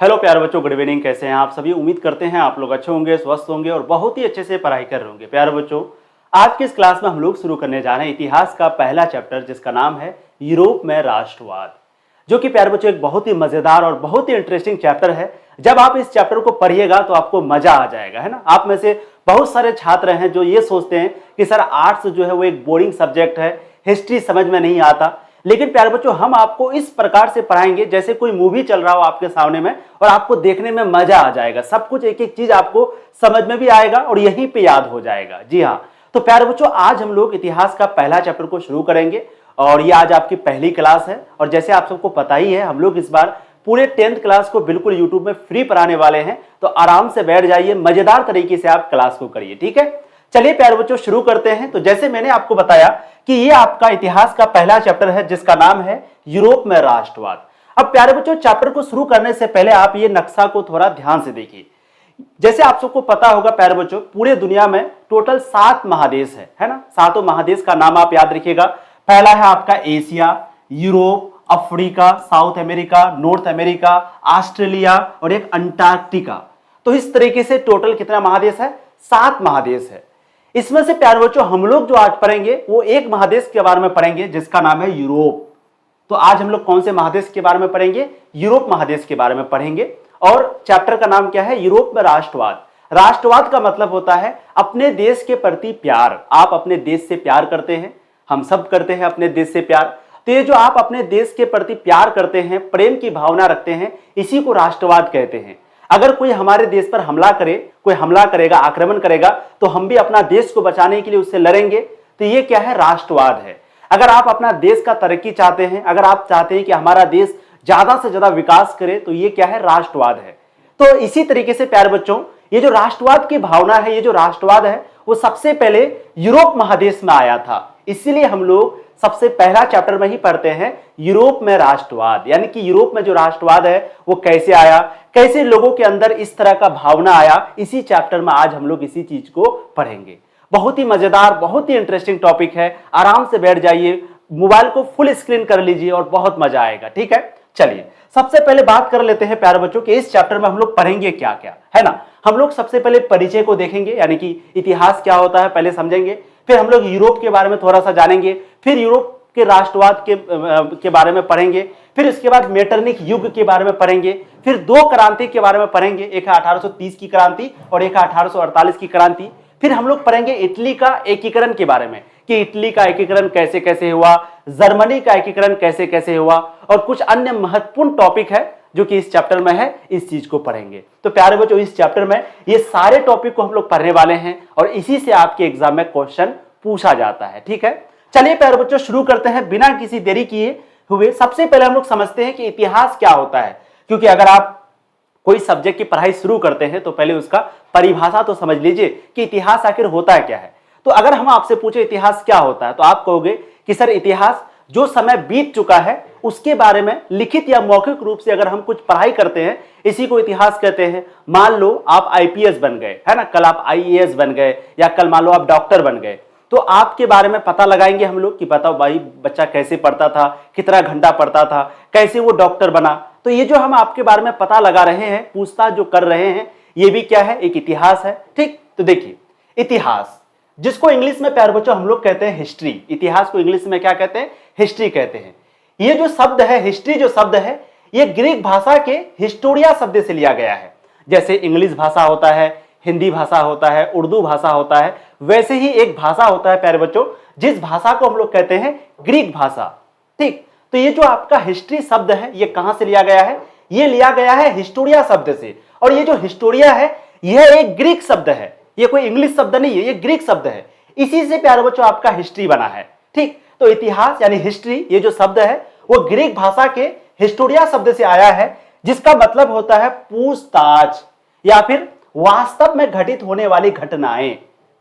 Hello प्यारे बच्चों, good evening. कैसे हैं आप सभी? उम्मीद करते हैं आप लोग अच्छे होंगे, स्वस्थ होंगे और बहुत ही अच्छे से पढ़ाई कर रहे होंगे। प्यारे बच्चों, आज की इस क्लास में हम लोग शुरू करने जा रहे हैं इतिहास का पहला चैप्टर, जिसका नाम है यूरोप में राष्ट्रवाद, जो कि प्यारे बच्चों एक बहुत ही मजेदार और बहुत ही इंटरेस्टिंग चैप्टर है। जब आप इस चैप्टर को पढ़िएगा तो आपको मजा आ जाएगा, है ना। आप में से बहुत सारे छात्र हैं जो ये सोचते हैं कि सर आर्ट्स जो है वो एक बोरिंग सब्जेक्ट है, हिस्ट्री समझ में नहीं आता। लेकिन प्यारे बच्चों, हम आपको इस प्रकार से पढ़ाएंगे जैसे कोई मूवी चल रहा हो आपके सामने में, और आपको देखने में मजा आ जाएगा। सब कुछ एक एक चीज आपको समझ में भी आएगा और यहीं पे याद हो जाएगा। जी हाँ, तो प्यारे बच्चों, आज हम लोग इतिहास का पहला चैप्टर को शुरू करेंगे और ये आज आपकी पहली क्लास है। और जैसे आप सबको पता ही है, हम लोग इस बार पूरे 10th क्लास को बिल्कुल यूट्यूब में फ्री पढ़ाने वाले हैं। तो आराम से बैठ जाइए, मजेदार तरीके से आप क्लास को करिए, ठीक है। चलिए प्यारे बच्चों, शुरू करते हैं। तो जैसे मैंने आपको बताया कि ये आपका इतिहास का पहला चैप्टर है, जिसका नाम है यूरोप में राष्ट्रवाद। अब प्यारे बच्चों, चैप्टर को शुरू करने से पहले आप ये नक्शा को थोड़ा ध्यान से देखिए। जैसे आप सबको पता होगा प्यारे बच्चों, पूरे दुनिया में टोटल 7 महादेश है ना। 7 महादेश का नाम आप याद रखिएगा। पहला है आपका Asia, Europe, Africa, south America, north America, Australia और एक अंटार्कटिका। तो इस तरीके से टोटल कितना महादेश है? 7 महादेश है। इसमें से प्यारे बच्चों, हम लोग जो आज पढ़ेंगे वो एक महादेश के बारे में पढ़ेंगे, जिसका नाम है यूरोप। तो आज हम लोग कौन से महादेश के बारे में पढ़ेंगे? यूरोप महादेश के बारे में पढ़ेंगे। और चैप्टर का नाम क्या है? यूरोप में राष्ट्रवाद। राष्ट्रवाद का मतलब होता है अपने देश के प्रति प्यार। आप अपने देश से प्यार करते हैं, हम सब करते हैं अपने देश से प्यार। तो ये जो आप अपने देश के प्रति प्यार करते हैं, प्रेम की भावना रखते हैं, इसी को राष्ट्रवाद कहते हैं। अगर कोई हमारे देश पर हमला करे, कोई हमला करेगा, आक्रमण करेगा, तो हम भी अपना देश को बचाने के लिए उससे लड़ेंगे। तो ये क्या है? राष्ट्रवाद है। अगर आप अपना देश का तरक्की चाहते हैं, अगर आप चाहते हैं कि हमारा देश ज्यादा से ज्यादा विकास करे, तो ये क्या है? राष्ट्रवाद है। तो इसी तरीके से प्यारे बच्चों, ये जो राष्ट्रवाद की भावना है, ये जो राष्ट्रवाद है, वो सबसे पहले यूरोप महादेश में आया था। इसीलिए हम लोग सबसे पहला चैप्टर में ही पढ़ते हैं यूरोप में राष्ट्रवाद, यानी कि यूरोप में जो राष्ट्रवाद है वो कैसे आया, कैसे लोगों के अंदर इस तरह का भावना आया। इसी चैप्टर में आज हम लोग इसी चीज को पढ़ेंगे। बहुत ही मजेदार, बहुत ही इंटरेस्टिंग टॉपिक है। आराम से बैठ जाइए, मोबाइल को फुल स्क्रीन कर लीजिए और बहुत मजा आएगा, ठीक है। चलिए सबसे पहले बात कर लेते हैं प्यारे बच्चों कि इस चैप्टर में हम लोग पढ़ेंगे क्या क्या, है ना। हम लोग सबसे पहले परिचय को देखेंगे, यानी कि इतिहास क्या होता है पहले समझेंगे। फिर हम लोग यूरोप के बारे में थोड़ा सा जानेंगे। फिर यूरोप के राष्ट्रवाद के बारे में पढ़ेंगे। फिर इसके बाद मेटरनिक युग के बारे में पढ़ेंगे। फिर 2 क्रांति के बारे में पढ़ेंगे, एक है 1830 की क्रांति और एक है 1848 की क्रांति। फिर हम लोग पढ़ेंगे इटली का एकीकरण के बारे में कि इटली का एकीकरण कैसे कैसे हुआ, जर्मनी का एकीकरण कैसे कैसे हुआ, और कुछ अन्य महत्वपूर्ण टॉपिक है जो कि इस चैप्टर में है, इस चीज को पढ़ेंगे। तो प्यारे बच्चों, इस चैप्टर में ये सारे टॉपिक को हम लोग पढ़ने वाले हैं और इसी से आपके एग्जाम में क्वेश्चन पूछा जाता है, ठीक है। चलिए प्यारे बच्चों, शुरू करते हैं बिना किसी देरी किए हुए। सबसे पहले हम लोग समझते हैं कि इतिहास क्या होता है, क्योंकि अगर आप कोई सब्जेक्ट की पढ़ाई शुरू करते हैं तो पहले उसका परिभाषा तो समझ लीजिए कि इतिहास आखिर होता है क्या है। तो अगर हम आपसे पूछे इतिहास क्या होता है, तो आप कहोगे कि सर इतिहास जो समय बीत चुका है उसके बारे में लिखित या मौखिक रूप से अगर हम कुछ पढ़ाई करते हैं, इसी को इतिहास कहते हैं। मान लो आप आईपीएस बन गए, है ना, कल आप आईएएस बन गए, या कल मान लो आप डॉक्टर बन गए, तो आपके बारे में पता लगाएंगे हम लोग कि बताओ भाई बच्चा कैसे पढ़ता था, कितना घंटा पढ़ता था, कैसे वो डॉक्टर बना। तो ये जो हम आपके बारे में पता लगा रहे हैं, पूछताछ जो कर रहे हैं, ये भी क्या है? एक इतिहास है, ठीक। तो देखिए, इतिहास जिसको इंग्लिश में प्यारे बच्चों हम लोग कहते हैं हिस्ट्री। इतिहास को इंग्लिश में क्या कहते हैं? हिस्ट्री कहते हैं। ये जो शब्द है हिस्ट्री, जो शब्द है, ये ग्रीक भाषा के हिस्टोरिया शब्द से लिया गया है। जैसे इंग्लिश भाषा होता है, हिंदी भाषा होता है, उर्दू भाषा होता है, वैसे ही एक भाषा होता है प्यारे बच्चों जिस भाषा को हम लोग कहते हैं ग्रीक भाषा, ठीक। तो ये जो आपका हिस्ट्री शब्द है, ये कहां से लिया गया है? ये लिया गया है हिस्टोरिया शब्द से। और ये जो हिस्टोरिया है, यह एक ग्रीक शब्द है, ये कोई इंग्लिश शब्द नहीं है, ये ग्रीक शब्द है। इसी से प्यारे बच्चों आपका हिस्ट्री बना है, ठीक। तो इतिहास यानी हिस्ट्री, ये जो शब्द है वो ग्रीक भाषा के हिस्टोरिया शब्द से आया है, जिसका मतलब होता है पूछताछ या फिर वास्तव में घटित होने वाली घटनाएं।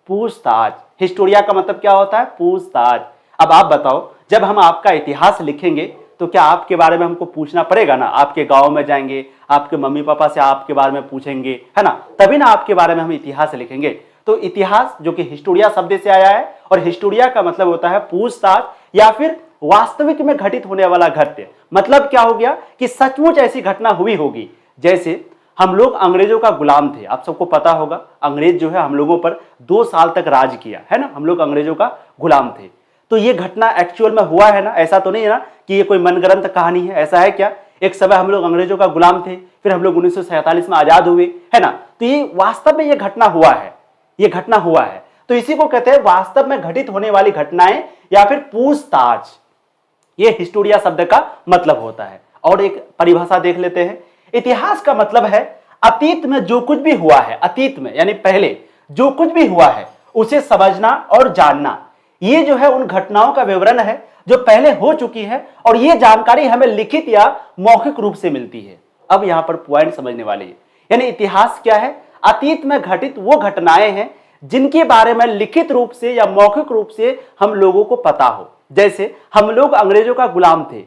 पूछताछ, हिस्टोरिया का मतलब क्या होता है? पूछताछ। अब आप बताओ, जब हम आपका इतिहास लिखेंगे तो क्या आपके बारे में हमको पूछना पड़ेगा ना? आपके गांव में जाएंगे, आपके मम्मी पापा से आपके बारे में पूछेंगे, है ना, तभी ना आपके बारे में हम इतिहास लिखेंगे। तो इतिहास जो कि हिस्टोरिया शब्द से आया है, और हिस्टोरिया का मतलब होता है पूछताछ या फिर वास्तविक में घटित होने वाला घटना। मतलब क्या हो गया कि सचमुच ऐसी घटना हुई होगी जैसे हम लोग अंग्रेजों का गुलाम थे, आप सबको पता होगा अंग्रेज जो है हम लोगों पर 2 साल तक राज किया है ना, हम लोग अंग्रेजों का गुलाम थे। तो ये घटना एक्चुअल में हुआ है ना, ऐसा तो नहीं है ना कि ये कोई मनगढ़ंत कहानी है, ऐसा है क्या? एक समय हम लोग अंग्रेजों का गुलाम थे, फिर हम लोग 1947 में आजाद हुए, है ना। तो ये वास्तव में ये घटना हुआ है, ये घटना हुआ है। तो इसी को कहते हैं वास्तव में घटित होने वाली घटनाएं या फिर पूछताछ, ये हिस्टोरिया शब्द का मतलब होता है। और एक परिभाषा देख लेते हैं, इतिहास का मतलब है अतीत में जो कुछ भी हुआ है, अतीत में यानी पहले जो कुछ भी हुआ है उसे समझना और जानना। ये जो है उन घटनाओं का विवरण है जो पहले हो चुकी है और ये जानकारी हमें लिखित या मौखिक रूप से मिलती है। अब यहां पर पॉइंट समझने वाले हैं, यानी इतिहास क्या है? अतीत में घटित वो घटनाएं हैं जिनके बारे में लिखित रूप से या मौखिक रूप से हम लोगों को पता हो। जैसे हम लोग अंग्रेजों का गुलाम थे,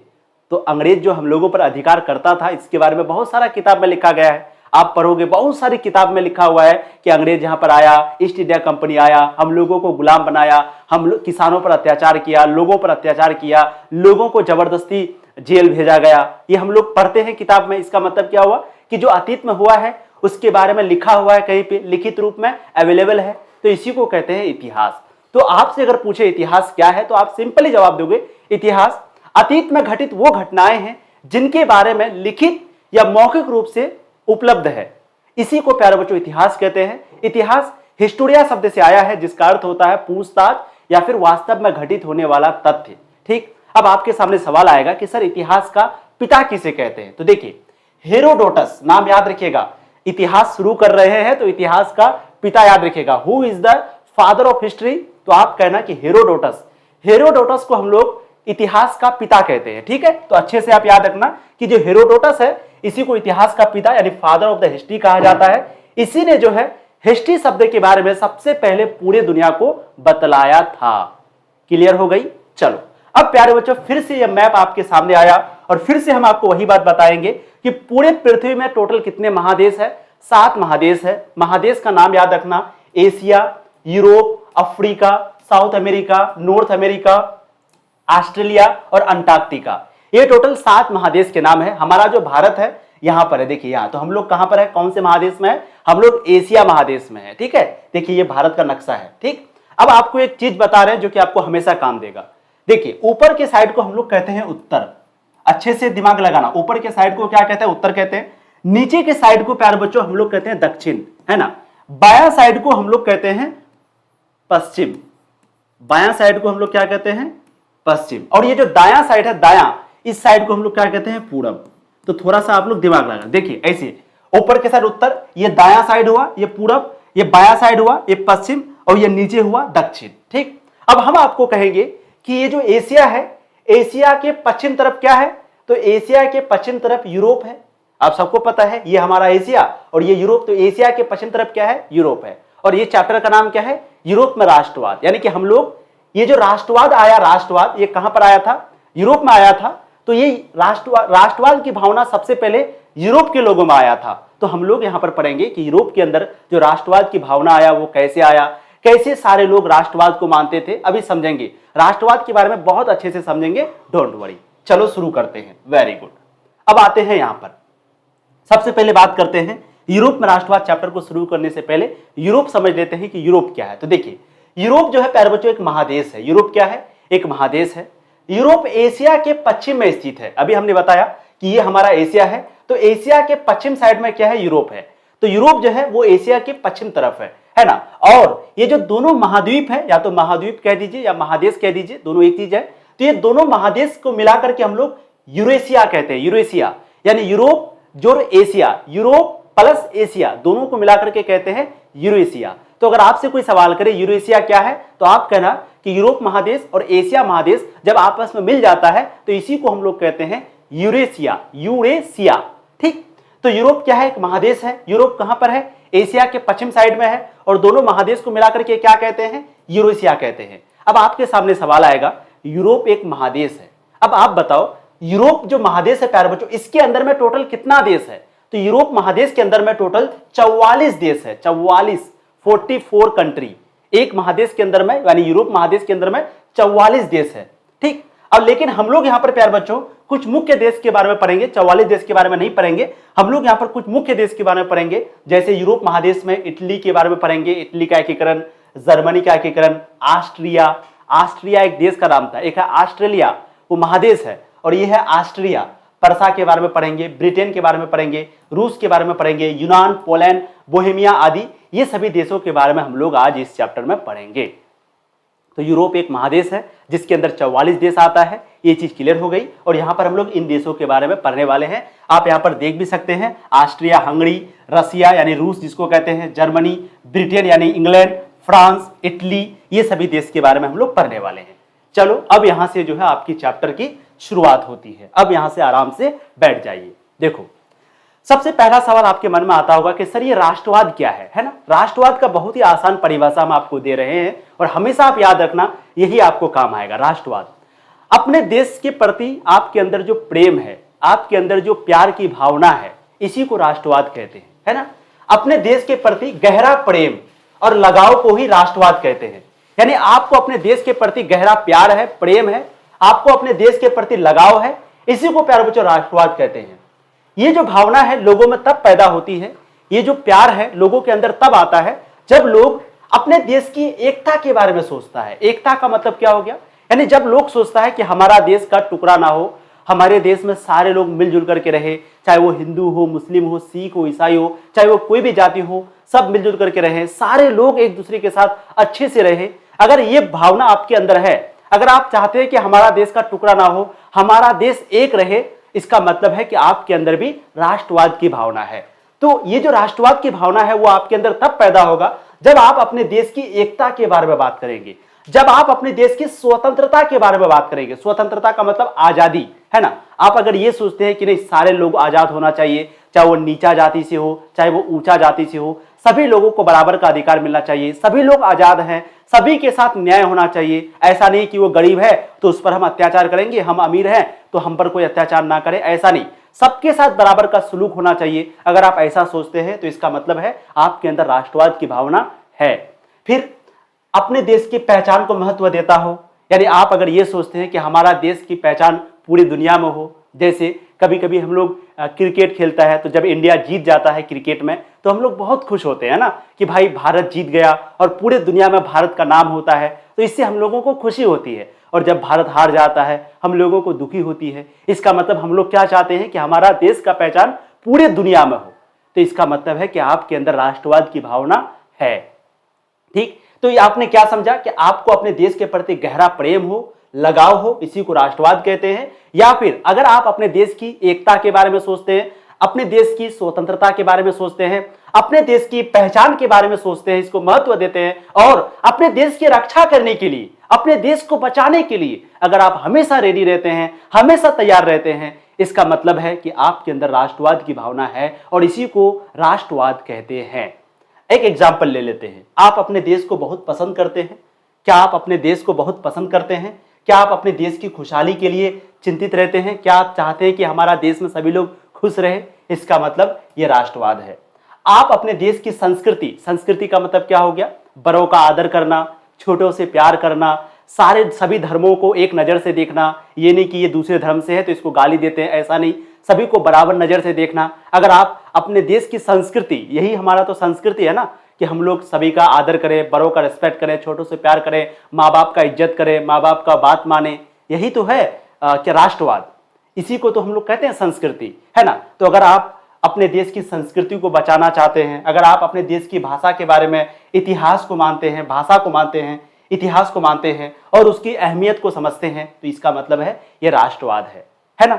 तो अंग्रेज जो हम लोगों पर अधिकार करता था, इसके बारे में बहुत सारा किताब में लिखा गया है। आप पढ़ोगे बहुत सारी किताब में लिखा हुआ है कि अंग्रेज यहां पर आया, ईस्ट इंडिया कंपनी आया, हम लोगों को गुलाम बनाया, हम लोग किसानों पर अत्याचार किया, लोगों पर अत्याचार किया, लोगों को जबरदस्ती जेल भेजा गया। ये हम लोग पढ़ते हैं किताब में। इसका मतलब क्या हुआ कि जो अतीत में हुआ है उसके बारे में लिखा हुआ है, कहीं पे लिखित रूप में अवेलेबल है। तो इसी को कहते हैं इतिहास। तो आपसे अगर पूछे इतिहास क्या है, तो आप सिंपली जवाब दोगे इतिहास अतीत में घटित वो घटनाएं हैं जिनके बारे में लिखित या मौखिक रूप से उपलब्ध है। इसी को प्यारे बच्चों इतिहास कहते हैं। इतिहास हिस्टोरिया शब्द से आया है जिसका अर्थ होता है पूछताछ या फिर वास्तव में घटित होने वाला तथ्य। ठीक, अब आपके सामने सवाल आएगा कि सर इतिहास का पिता किसे कहते हैं? तो देखिए हेरोडोटस, नाम याद रखिएगा। इतिहास शुरू कर रहे हैं तो इतिहास का पिता याद रखिएगा। Who is the father of history? तो आप कहना कि हेरोडोटस। हेरोडोटस को हम लोग इतिहास का पिता कहते हैं। ठीक है, तो अच्छे से आप याद रखना कि जो हेरोडोटस है इसी को इतिहास का पिता यानी फादर ऑफ द हिस्ट्री कहा जाता है। इसी ने जो है हिस्ट्री शब्द के बारे में सबसे पहले पूरे दुनिया को बतलाया था। क्लियर हो गई? चलो अब प्यारे बच्चों फिर से यह मैप आपके सामने आया और फिर से हम आपको वही बात बताएंगे कि पूरे पृथ्वी में टोटल कितने महादेश है? 7 महादेश है। महादेश का नाम याद रखना, Asia, Europe, Africa, south America, north America, Australia और अंटार्कटिका। ये टोटल 7 महादेश के नाम है। हमारा जो भारत है यहां पर है, देखिए यहां। तो हम लोग कहां पर है, कौन से महादेश में है? हम लोग एशिया महादेश में है। ठीक है, देखिए ये भारत का नक्शा है। ठीक, अब आपको एक चीज बता रहे हैं जो कि आपको हमेशा काम देगा। देखिए ऊपर के साइड को हम लोग कहते हैं उत्तर। अच्छे से दिमाग लगाना, ऊपर के साइड को क्या कहते हैं? उत्तर कहते हैं। नीचे के साइड को प्यारे बच्चों हम लोग कहते हैं दक्षिण, है ना। बायां साइड को हम लोग कहते हैं पश्चिम। बायां साइड को हम लोग क्या कहते हैं? पश्चिम। और ये जो दायां साइड है, दायां, इस साइड को हम लोग क्या कहते हैं? पूरब। तो थोड़ा सा आप लोग दिमाग लगा, देखिए ऐसे ऊपर के साइड उत्तर, ये दायां साइड हुआ ये पूरब, ये बायां साइड हुआ ये पश्चिम और ये नीचे हुआ दक्षिण। ठीक, अब हम आपको कहेंगे कि ये जो एशिया है, एशिया के पश्चिम तरफ क्या है? तो एशिया के पश्चिम तरफ यूरोप है। आप सबको पता है ये हमारा एशिया और ये यूरोप। तो एशिया के पश्चिम तरफ क्या है? यूरोप है। और ये चैप्टर का नाम क्या है? यूरोप में राष्ट्रवाद। यानी कि हम लोग ये जो राष्ट्रवाद आया, राष्ट्रवाद ये कहां पर आया था? यूरोप में आया था। तो ये राष्ट्रवाद की भावना सबसे पहले यूरोप के लोगों में आया था। तो हम लोग यहां पर पढ़ेंगे कि यूरोप के अंदर जो राष्ट्रवाद की भावना आया वो कैसे आया, कैसे सारे लोग राष्ट्रवाद को मानते थे। अभी समझेंगे, राष्ट्रवाद के बारे में बहुत अच्छे से समझेंगे, डोंट वरी। चलो शुरू करते हैं। Very good. अब आते हैं यहां पर, सबसे पहले बात करते हैं यूरोप में राष्ट्रवाद। चैप्टर को शुरू करने से पहले यूरोप समझ लेते हैं कि यूरोप क्या है। तो देखिए यूरोप जो है प्यारे बच्चों एक महादेश है। यूरोप क्या है? एक महादेश है। यूरोप एशिया के पश्चिम में स्थित है। अभी हमने बताया कि ये हमारा एशिया है, तो एशिया के पश्चिम साइड में क्या है? यूरोप है। तो यूरोप जो है वो एशिया के पश्चिम तरफ है ना। और ये जो दोनों महाद्वीप है, या तो महाद्वीप कह दीजिए या महादेश कह दीजिए, दोनों एक चीज है। तो ये दोनों महादेश को मिलाकर के हम लोग यूरेशिया कहते हैं। यूरेशिया यानी यूरोप जोड़ एशिया, यूरोप प्लस एशिया, दोनों को मिलाकर के कहते हैं यूरेशिया। तो अगर आपसे कोई सवाल करे यूरेशिया क्या है, तो आप कहना कि यूरोप महादेश और एशिया महादेश जब आपस में मिल जाता है तो इसी को हम लोग कहते हैं यूरेशिया। यूरेशिया। ठीक, तो यूरोप क्या है? एक महादेश है। यूरोप कहां पर है? एशिया के पश्चिम साइड में है। और दोनों महादेश को मिलाकर के क्या कहते हैं? यूरेशिया कहते हैं। अब आपके सामने सवाल आएगा, यूरोप एक महादेश है, अब आप बताओ यूरोप जो महादेश है प्यारे बच्चों, इसके अंदर में टोटल कितना देश है? तो यूरोप महादेश के अंदर में टोटल 44 देश है। 44 कंट्री एक महादेश के अंदर में, यानी यूरोप महादेश के अंदर में 44 देश है। ठीक, अब लेकिन हम लोग यहां पर प्यारे बच्चों कुछ मुख्य देश के बारे में पढ़ेंगे, 44 देश के बारे में नहीं पढ़ेंगे। हम लोग यहाँ पर कुछ मुख्य देश के बारे में पढ़ेंगे, जैसे यूरोप महादेश में इटली के बारे में पढ़ेंगे, इटली का एकीकरण, जर्मनी का एकीकरण, ऑस्ट्रिया, ऑस्ट्रिया एक देश का नाम था, एक है ऑस्ट्रेलिया, वो महादेश है, और ये है ऑस्ट्रिया। पर्सा के बारे में पढ़ेंगे, ब्रिटेन के बारे में पढ़ेंगे, रूस के बारे में पढ़ेंगे, यूनान, पोलैंड, बोहेमिया आदि, ये सभी देशों के बारे में हम लोग आज इस चैप्टर में पढ़ेंगे। तो यूरोप एक महादेश है जिसके अंदर 44 देश आता है, ये चीज क्लियर हो गई। और यहाँ पर हम लोग इन देशों के बारे में पढ़ने वाले हैं। आप यहाँ पर देख भी सकते हैं, ऑस्ट्रिया, हंगरी, रसिया यानी रूस जिसको कहते हैं, जर्मनी, ब्रिटेन यानी इंग्लैंड, फ्रांस, इटली, ये सभी देश के बारे में हम लोग पढ़ने वाले हैं। चलो अब यहाँ से जो है आपकी चैप्टर की शुरुआत होती है। अब यहाँ से आराम से बैठ जाइए। देखो, सबसे पहला सवाल आपके मन में आता होगा कि सर ये राष्ट्रवाद क्या है ना। राष्ट्रवाद का बहुत ही आसान परिभाषा हम आपको दे रहे हैं और हमेशा आप याद रखना, यही आपको काम आएगा। राष्ट्रवाद अपने देश के प्रति आपके अंदर जो प्रेम है, आपके अंदर जो प्यार की भावना है, इसी को राष्ट्रवाद कहते हैं, है ना। अपने देश के प्रति गहरा प्रेम और लगाव को ही राष्ट्रवाद कहते हैं। यानी आपको अपने देश के प्रति गहरा प्यार है, प्रेम है, आपको अपने देश के प्रति लगाव है, इसी को प्यारे बच्चों राष्ट्रवाद कहते हैं। ये जो भावना है लोगों में तब पैदा होती है, ये जो प्यार है लोगों के अंदर तब आता है जब लोग अपने देश की एकता के बारे में सोचता है। एकता का मतलब क्या हो गया, यानी जब लोग सोचता है कि हमारा देश का टुकड़ा ना हो, हमारे देश में सारे लोग मिलजुल करके रहे, चाहे वो हिंदू हो, मुस्लिम हो, सिख हो, ईसाई हो, चाहे वो कोई भी जाति हो, सब मिलजुल करके रहे, सारे लोग एक दूसरे के साथ अच्छे से रहे। अगर ये भावना आपके अंदर है, अगर आप चाहते हैं कि हमारा देश का टुकड़ा ना हो, हमारा देश एक रहे, इसका मतलब है कि आपके अंदर भी राष्ट्रवाद की भावना है। तो ये जो राष्ट्रवाद की भावना है वो आपके अंदर तब पैदा होगा जब आप अपने देश की एकता के बारे में बात करेंगे, जब आप अपने देश की स्वतंत्रता के बारे में बात करेंगे। स्वतंत्रता का मतलब आजादी, है ना। आप अगर ये सोचते हैं कि नहीं सारे लोग आजाद होना चाहिए, चाहे वो नीचा जाति से हो, चाहे वो ऊंचा जाति से हो, सभी लोगों को बराबर का अधिकार मिलना चाहिए, सभी लोग आजाद हैं, सभी के साथ न्याय होना चाहिए। ऐसा नहीं कि वो गरीब है तो उस पर हम अत्याचार करेंगे, हम अमीर हैं तो हम पर कोई अत्याचार ना करे, ऐसा नहीं। सबके साथ बराबर का सलूक होना चाहिए। अगर आप ऐसा सोचते हैं तो इसका मतलब है आपके अंदर राष्ट्रवाद की भावना है। फिर अपने देश की पहचान को महत्व देता हो, यानी आप अगर ये सोचते हैं कि हमारा देश की पहचान पूरी दुनिया में हो। जैसे कभी कभी हम लोग क्रिकेट खेलता है तो जब इंडिया जीत जाता है क्रिकेट में तो हम लोग बहुत खुश होते हैं ना, कि भाई भारत जीत गया और पूरे दुनिया में भारत का नाम होता है, तो इससे हम लोगों को खुशी होती है। और जब भारत हार जाता है हम लोगों को दुखी होती है। इसका मतलब हम लोग क्या चाहते हैं कि हमारा देश का पहचान पूरे दुनिया में हो। तो इसका मतलब है कि आपके अंदर राष्ट्रवाद की भावना है। ठीक, तो ये आपने क्या समझा कि आपको अपने देश के प्रति गहरा प्रेम हो, लगाव हो, इसी को राष्ट्रवाद कहते हैं। या फिर अगर आप अपने देश की एकता के बारे में सोचते हैं, अपने देश की स्वतंत्रता के बारे में सोचते हैं, अपने देश की पहचान के बारे में सोचते हैं, इसको महत्व देते हैं और अपने देश की रक्षा करने के लिए, अपने देश को बचाने के लिए अगर आप हमेशा रेडी रहते हैं, हमेशा तैयार रहते हैं, इसका मतलब है कि आपके अंदर राष्ट्रवाद की भावना है और इसी को राष्ट्रवाद कहते हैं। एक एग्जाम्पल ले लेते हैं। आप अपने देश को बहुत पसंद करते हैं। क्या आप अपने देश को बहुत पसंद करते हैं? क्या आप अपने देश की खुशहाली के लिए चिंतित रहते हैं? क्या आप चाहते हैं कि हमारा देश में सभी लोग खुश रहे? इसका मतलब ये राष्ट्रवाद है। आप अपने देश की संस्कृति, संस्कृति का मतलब क्या हो गया? बड़ों का आदर करना, छोटों से प्यार करना, सभी धर्मों को एक नज़र से देखना। ये नहीं कि ये दूसरे धर्म से है तो इसको गाली देते हैं, ऐसा नहीं, सभी को बराबर नज़र से देखना। अगर आप अपने देश की संस्कृति, यही हमारा तो संस्कृति है ना, कि हम लोग सभी का आदर करें, बड़ों का रिस्पेक्ट करें, छोटों से प्यार करें, माँ बाप का इज्जत करें, माँ बाप का बात माने, यही तो है क्या राष्ट्रवाद। इसी को तो हम लोग कहते हैं संस्कृति, है ना। तो अगर आप अपने देश की संस्कृति को बचाना चाहते हैं, अगर आप अपने देश की भाषा के बारे में, इतिहास को मानते हैं, भाषा को मानते हैं, इतिहास को मानते हैं और उसकी अहमियत को समझते हैं, तो इसका मतलब है ये राष्ट्रवाद है ना।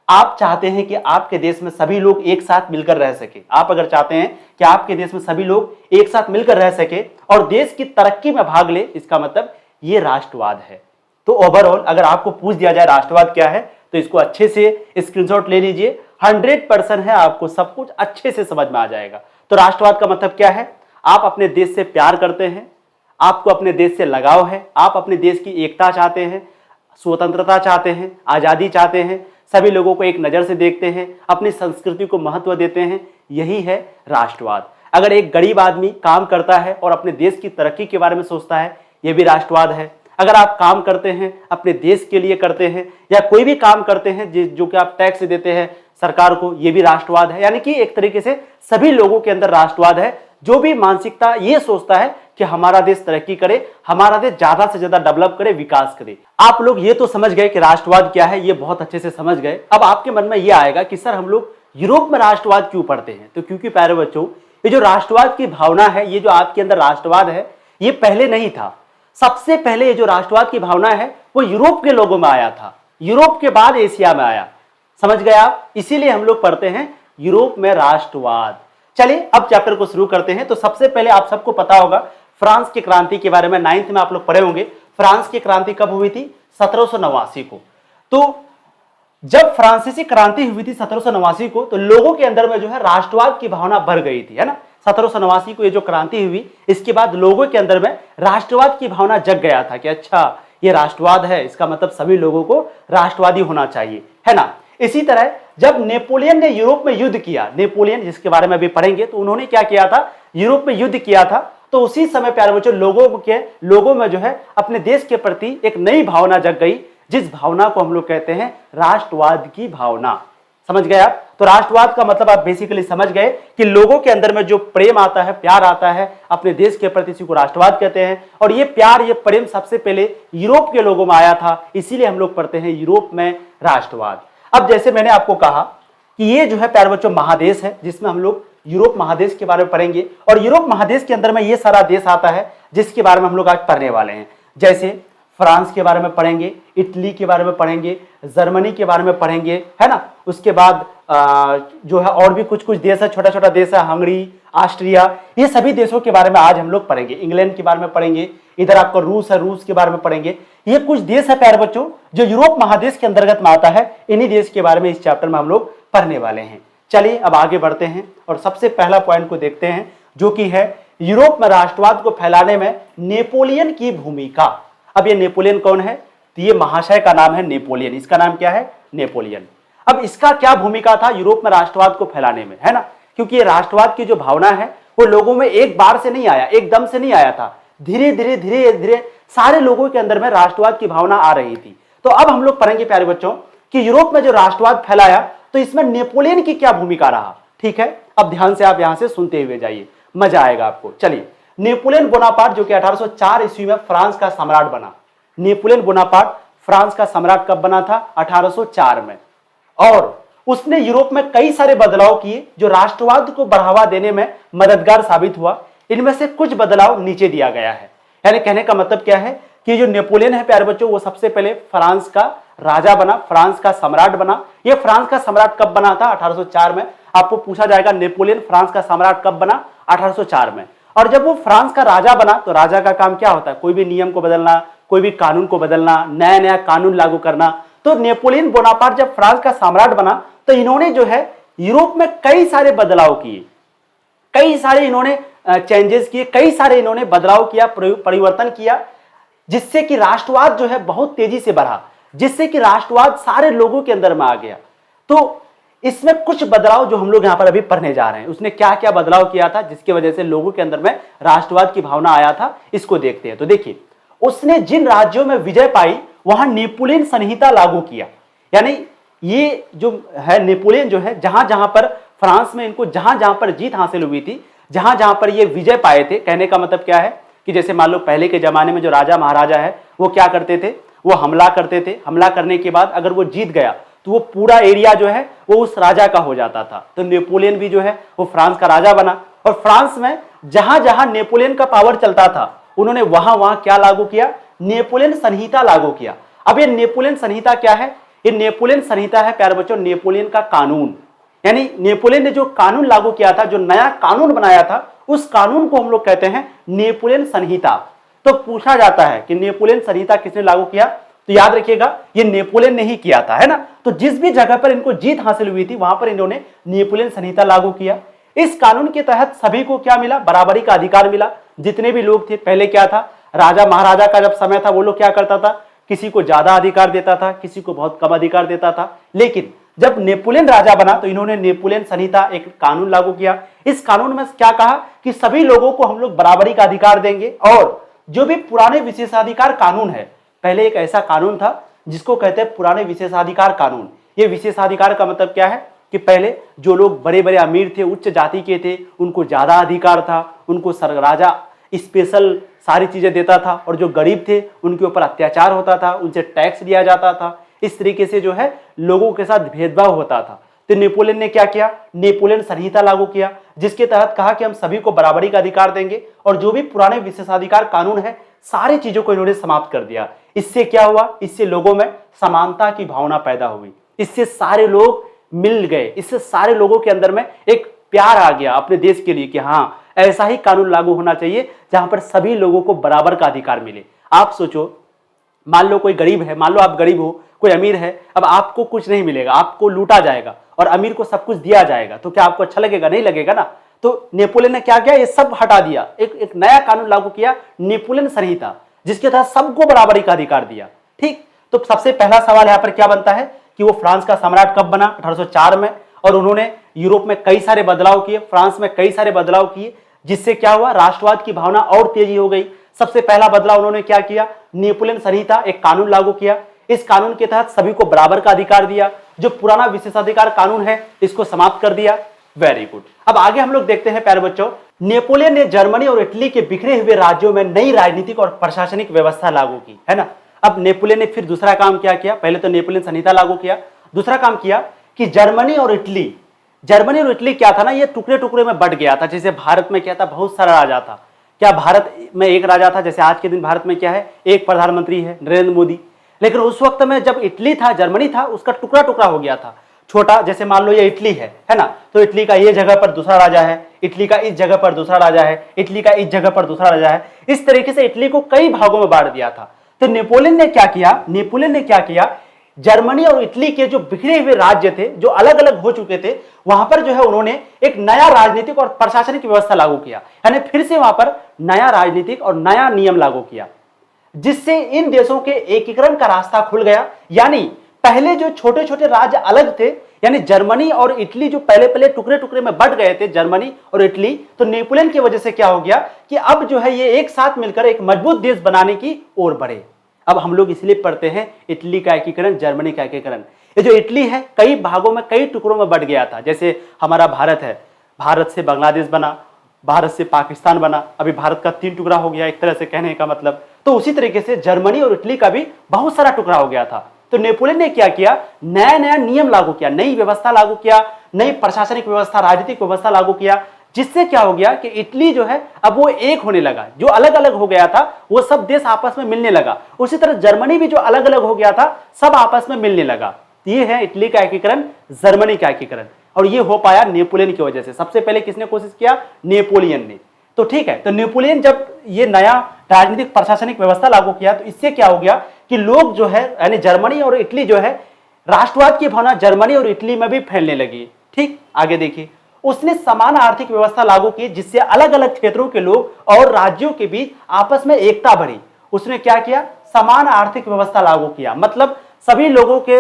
आप चाहते हैं कि आपके देश में सभी लोग एक साथ मिलकर रह सके। आप अगर चाहते हैं कि आपके देश में सभी लोग एक साथ मिलकर रह सके और देश की तरक्की में भाग ले, इसका मतलब ये राष्ट्रवाद है। तो ओवरऑल अगर आपको पूछ दिया जाए राष्ट्रवाद क्या है तो इसको अच्छे से स्क्रीनशॉट ले लीजिए। 100% है, आपको सब कुछ अच्छे से समझ में आ जाएगा। तो राष्ट्रवाद का मतलब क्या है? आप अपने देश से प्यार करते हैं, आपको अपने देश से लगाव है, आप अपने देश की एकता चाहते हैं, स्वतंत्रता चाहते हैं, आज़ादी चाहते हैं, सभी लोगों को एक नज़र से देखते हैं, अपनी संस्कृति को महत्व देते हैं, यही है राष्ट्रवाद। अगर एक गरीब आदमी काम करता है और अपने देश की तरक्की के बारे में सोचता है, यह भी राष्ट्रवाद है। अगर आप काम करते हैं अपने देश के लिए करते हैं या कोई भी काम करते हैं जो कि आप टैक्स देते हैं सरकार को, ये भी राष्ट्रवाद है। यानी कि एक तरीके से सभी लोगों के अंदर राष्ट्रवाद है, जो भी मानसिकता ये सोचता है कि हमारा देश तरक्की करे, हमारा देश ज्यादा से ज्यादा डेवलप करे, विकास करे। आप लोग ये तो समझ गए कि राष्ट्रवाद क्या है, ये बहुत अच्छे से समझ गए। अब आपके मन में ये आएगा कि सर हम लोग यूरोप में राष्ट्रवाद क्यों पढ़ते हैं? तो क्योंकि प्यारे बच्चों, ये जो राष्ट्रवाद की भावना है, ये जो आपके अंदर राष्ट्रवाद है, ये पहले नहीं था। सबसे पहले ये जो राष्ट्रवाद की भावना है वो यूरोप के लोगों में आया था, यूरोप के बाद एशिया में आया। समझ गए आप? इसीलिए हम लोग पढ़ते हैं यूरोप में राष्ट्रवाद। चलिए अब चैप्टर को शुरू करते हैं। तो सबसे पहले आप सबको पता होगा फ्रांस की क्रांति के बारे में, 9th में आप लोग पढ़े होंगे। फ्रांस की क्रांति कब हुई थी? 1789 को। तो जब फ्रांसीसी क्रांति हुई थी 1789 को, तो लोगों के अंदर में जो है राष्ट्रवाद की भावना भर गई थी, है ना। 1789 को ये जो क्रांति हुई, इसके बाद लोगों के अंदर में राष्ट्रवाद की भावना जग गया था कि अच्छा ये राष्ट्रवाद है, इसका मतलब सभी लोगों को राष्ट्रवादी होना चाहिए, है ना। इसी तरह जब नेपोलियन ने यूरोप में युद्ध किया, नेपोलियन जिसके बारे में अभी पढ़ेंगे, तो उन्होंने क्या किया था? यूरोप में युद्ध किया था। तो उसी समय प्यारे बच्चों लोगों में जो है अपने देश के प्रति एक नई भावना जग गई, जिस भावना को हम लोग कहते हैं राष्ट्रवाद की भावना। समझ गए आप? तो राष्ट्रवाद का मतलब आप बेसिकली समझ गए कि लोगों के अंदर में जो प्रेम आता है, प्यार आता है अपने देश के प्रति, इसी को राष्ट्रवाद कहते हैं। और ये प्यार, ये प्रेम सबसे पहले यूरोप के लोगों में आया था, इसीलिए हम लोग पढ़ते हैं यूरोप में राष्ट्रवाद। अब जैसे मैंने आपको कहा कि ये जो है प्यारे बच्चों महादेश है, जिसमें हम लोग यूरोप महादेश के बारे में पढ़ेंगे। और यूरोप महादेश के अंदर में ये सारा देश आता है जिसके बारे में हम लोग आज पढ़ने वाले हैं। जैसे फ्रांस के बारे में पढ़ेंगे, इटली के बारे में पढ़ेंगे, जर्मनी के बारे में पढ़ेंगे, है ना। उसके बाद जो है और भी कुछ कुछ देश है, छोटा छोटा देश है, हंगरी, ऑस्ट्रिया, ये सभी देशों के बारे में आज हम लोग पढ़ेंगे। इंग्लैंड के बारे में पढ़ेंगे, इधर आपका रूस है, रूस के बारे में पढ़ेंगे। ये कुछ देश है प्यारे बच्चों जो यूरोप महादेश के अंतर्गत में आता है। इन्हीं देश के बारे में इस चैप्टर में हम लोग पढ़ने वाले हैं। चलिए अब आगे बढ़ते हैं और सबसे पहला पॉइंट को देखते हैं, जो कि है यूरोप में राष्ट्रवाद को फैलाने में नेपोलियन की भूमिका। अब ये नेपोलियन कौन है? तो ये महाशय का नाम है नेपोलियन। इसका नाम क्या है? नेपोलियन। अब इसका क्या भूमिका था यूरोप में राष्ट्रवाद को फैलाने में, है ना। क्योंकि ये राष्ट्रवाद की जो भावना है वो लोगों में एक बार से नहीं आया, एकदम से नहीं आया था, धीरे धीरे धीरे धीरे सारे लोगों के अंदर में राष्ट्रवाद की भावना आ रही थी। तो अब हम लोग पढ़ेंगे प्यारे बच्चों कि यूरोप में जो राष्ट्रवाद फैलाया, तो इसमें नेपोलियन की क्या भूमिका रहा। ठीक है, अब ध्यान से आप यहां से सुनते हुए जाइए, मजा आएगा आपको। चलिए, नेपोलियन बोनापार्ट जो कि 1804 ईस्वी में फ्रांस का सम्राट बना। नेपोलियन बोनापार्ट फ्रांस का सम्राट कब बना था? 1804 में। और उसने यूरोप में कई सारे बदलाव किए जो राष्ट्रवाद को बढ़ावा देने में मददगार साबित हुआ। इनमें से कुछ बदलाव नीचे दिया गया है। यानी कहने का मतलब क्या है कि जो नेपोलियन है प्यारे बच्चों, वो सबसे पहले फ्रांस का राजा बना, फ्रांस का सम्राट बना। ये फ्रांस का सम्राट कब बना था? 1804 में। आपको पूछा जाएगा नेपोलियन फ्रांस का सम्राट कब बना? 1804 में। और जब वो फ्रांस का राजा बना, तो राजा का काम क्या होता है? कोई भी नियम को बदलना, कोई भी कानून को बदलना, नया नया कानून लागू करना। तो नेपोलियन बोनापार्ट जब फ्रांस का सम्राट बना, तो इन्होंने जो है यूरोप में कई सारे बदलाव किए, कई सारे इन्होंने चेंजेस किए, कई सारे इन्होंने बदलाव किया, परिवर्तन किया, जिससे कि राष्ट्रवाद जो है बहुत तेजी से बढ़ा, जिससे कि राष्ट्रवाद सारे लोगों के अंदर में आ गया। तो इसमें कुछ बदलाव जो हम लोग यहां पर अभी पढ़ने जा रहे हैं, उसने क्या क्या बदलाव किया था जिसकी वजह से लोगों के अंदर में राष्ट्रवाद की भावना आया था, इसको देखते हैं। तो देखिए, उसने जिन राज्यों में विजय पाई वहां नेपोलियन संहिता लागू किया। यानी ये जो है नेपोलियन जो है, जहां जहां पर फ्रांस में इनको जहां जहां पर जीत हासिल हुई थी, जहां जहां पर ये विजय पाए थे, कहने का मतलब क्या है कि जैसे मान लो पहले के जमाने में जो राजा महाराजा है वो क्या करते थे? वो हमला करते थे। हमला करने के बाद अगर वो जीत गया तो वो पूरा एरिया जो है वो उस राजा का हो जाता था। तो नेपोलियन भी जो है वो फ्रांस का राजा बना, और फ्रांस में जहां जहां नेपोलियन का पावर चलता था उन्होंने वहां वहां क्या लागू किया? नेपोलियन संहिता लागू किया। अब ये नेपोलियन संहिता क्या है? ये नेपोलियन संहिता है प्यारे बच्चों नेपोलियन का कानून। यानी नेपोलियन ने जो कानून लागू किया था, जो नया कानून बनाया था, उस कानून को हम लोग कहते हैं नेपोलियन संहिता। तो पूछा जाता है कि नेपोलियन संहिता किसने लागू किया? तो याद रखिएगा ये नेपोलियन ने ही किया था, है ना। तो जिस भी जगह पर इनको जीत हासिल हुई थी वहां पर इन्होंने नेपोलियन संहिता लागू किया। इस कानून के तहत सभी को क्या मिला? बराबरी का अधिकार मिला। जितने भी लोग थे, पहले क्या था, राजा महाराजा का जब समय था वो लोग क्या करता था? किसी को ज्यादा अधिकार देता था, किसी को बहुत कम अधिकार देता था। लेकिन जब नेपोलियन राजा बना तो इन्होंने नेपोलियन संहिता एक कानून लागू किया। इस कानून में क्या कहा कि सभी लोगों को हम लोग बराबरी का अधिकार देंगे, और जो भी पुराने विशेषाधिकार कानून है पहले एक ऐसा कानून था जिसको कहते हैं पुराने विशेषाधिकार कानून। ये विशेषाधिकार का मतलब क्या है कि पहले जो लोग बड़े बड़े अमीर थे, उच्च जाति के थे, उनको ज्यादा अधिकार था, उनको राजा स्पेशल सारी चीजें देता था, और जो गरीब थे उनके ऊपर अत्याचार होता था, उनसे टैक्स लिया जाता था। इस तरीके से जो है लोगों के साथ भेदभाव होता था। तो नेपोलियन ने क्या किया, नेपोलियन संहिता लागू किया, जिसके तहत कहा कि हम सभी को बराबरी का अधिकार देंगे, और जो भी पुराने विशेषाधिकार कानून है सारी चीजों को इन्होंने समाप्त कर दिया। इससे क्या हुआ, इससे लोगों में समानता की भावना पैदा हुई, इससे सारे लोग मिल गए, इससे सारे लोगों के अंदर में एक प्यार आ गया अपने देश के लिए कि हाँ ऐसा ही कानून लागू होना चाहिए जहां पर सभी लोगों को बराबर का अधिकार मिले। आप सोचो, मान लो कोई गरीब है, मान लो आप गरीब हो, कोई अमीर है, अब आपको कुछ नहीं मिलेगा, आपको लूटा जाएगा और अमीर को सब कुछ दिया जाएगा, तो क्या आपको अच्छा लगेगा? नहीं लगेगा ना। तो नेपोलियन ने क्या किया, ये सब हटा दिया, एक नया कानून लागू किया, नेपोलियन संहिता, जिसके तहत सबको बराबरी का अधिकार दिया। ठीक, तो सबसे पहला सवाल यहां पर क्या बनता है कि वो फ्रांस का सम्राट कब बना? 1804 में। और उन्होंने यूरोप में कई सारे बदलाव किए, फ्रांस में कई सारे बदलाव किए, जिससे क्या हुआ, राष्ट्रवाद की भावना और तेजी हो गई। सबसे पहला बदलाव उन्होंने क्या किया, नेपोलियन संहिता, एक कानून लागू किया। इस कानून के तहत सभी को बराबर का अधिकार दिया। जो पुराना विशेषाधिकार कानून है इसको समाप्त कर दिया। Very good. अब आगे हम लोग देखते हैं प्यारे बच्चों, नेपोलियन ने जर्मनी और इटली के बिखरे हुए राज्यों में नई राजनीतिक और प्रशासनिक व्यवस्था लागू की, है ना। अब नेपोलियन ने फिर दूसरा काम क्या किया, पहले तो नेपोलियन संहिता लागू किया, दूसरा काम किया कि जर्मनी और इटली क्या था ना, ये टुकड़े टुकड़े में बट गया था। जैसे भारत में क्या था, बहुत सारा राजा था। क्या भारत में एक राजा था? जैसे आज के दिन भारत में क्या है, एक प्रधानमंत्री है, नरेंद्र मोदी। लेकिन उस वक्त में जब इटली था, जर्मनी था, उसका टुकड़ा टुकड़ा हो गया था, छोटा। जैसे मान लो ये इटली है ना, तो इटली का ये जगह पर दूसरा राजा है, इटली का इस जगह पर दूसरा राजा है, इटली का इस जगह पर दूसरा राजा है। इस तरीके से इटली को कई भागों में बांट दिया था। तो नेपोलियन ने क्या किया, जर्मनी और इटली के जो बिखरे हुए राज्य थे, जो अलग अलग हो चुके थे, वहां पर जो है उन्होंने एक नया राजनीतिक और प्रशासनिक व्यवस्था लागू किया, यानी फिर से वहां पर नया राजनीतिक और नया नियम लागू किया, जिससे इन देशों के एकीकरण का रास्ता खुल गया। यानी पहले जो छोटे छोटे राज्य अलग थे, यानी जर्मनी और इटली जो पहले टुकड़े टुकड़े में बट गए थे, जर्मनी और इटली, तो नेपोलियन की वजह से क्या हो गया कि अब जो है ये एक साथ मिलकर एक मजबूत देश बनाने की ओर बढ़े। अब हम लोग इसलिए पढ़ते हैं इटली का एकीकरण, जर्मनी का एकीकरण। ये जो इटली है कई भागों में, कई टुकड़ों में बट गया था। जैसे हमारा भारत है, भारत से बांग्लादेश बना, भारत से पाकिस्तान बना, अभी भारत का 3 टुकड़ा हो गया, एक तरह से कहने का मतलब। तो उसी तरीके से जर्मनी और इटली का भी बहुत सारा टुकड़ा हो गया था। तो नेपोलियन ने क्या किया, नया नया नियम लागू किया, नई व्यवस्था लागू किया, नई प्रशासनिक व्यवस्था, राजनीतिक व्यवस्था लागू किया, जिससे क्या हो गया कि इटली जो है अब वो एक होने लगा। जो अलग अलग हो गया था वो सब देश आपस में मिलने लगा। उसी तरह जर्मनी भी जो अलग अलग हो गया था सब आपस में मिलने लगा। ये है इटली का एकीकरण, जर्मनी का एकीकरण, और ये हो पाया नेपोलियन की वजह से। सबसे पहले किसने कोशिश किया, नेपोलियन ने। तो ठीक है, तो नेपोलियन जब ये नया राजनीतिक प्रशासनिक व्यवस्था लागू किया तो इससे क्या हो गया कि लोग जो है, यानी जर्मनी और इटली जो है, राष्ट्रवाद की भावना जर्मनी और इटली में भी फैलने लगी। ठीक, आगे देखिए, उसने समान आर्थिक व्यवस्था लागू की, जिससे अलग अलग क्षेत्रों के लोग और राज्यों के बीच आपस में एकता बढ़ी। उसने क्या किया, समान आर्थिक व्यवस्था लागू किया, मतलब सभी लोगों के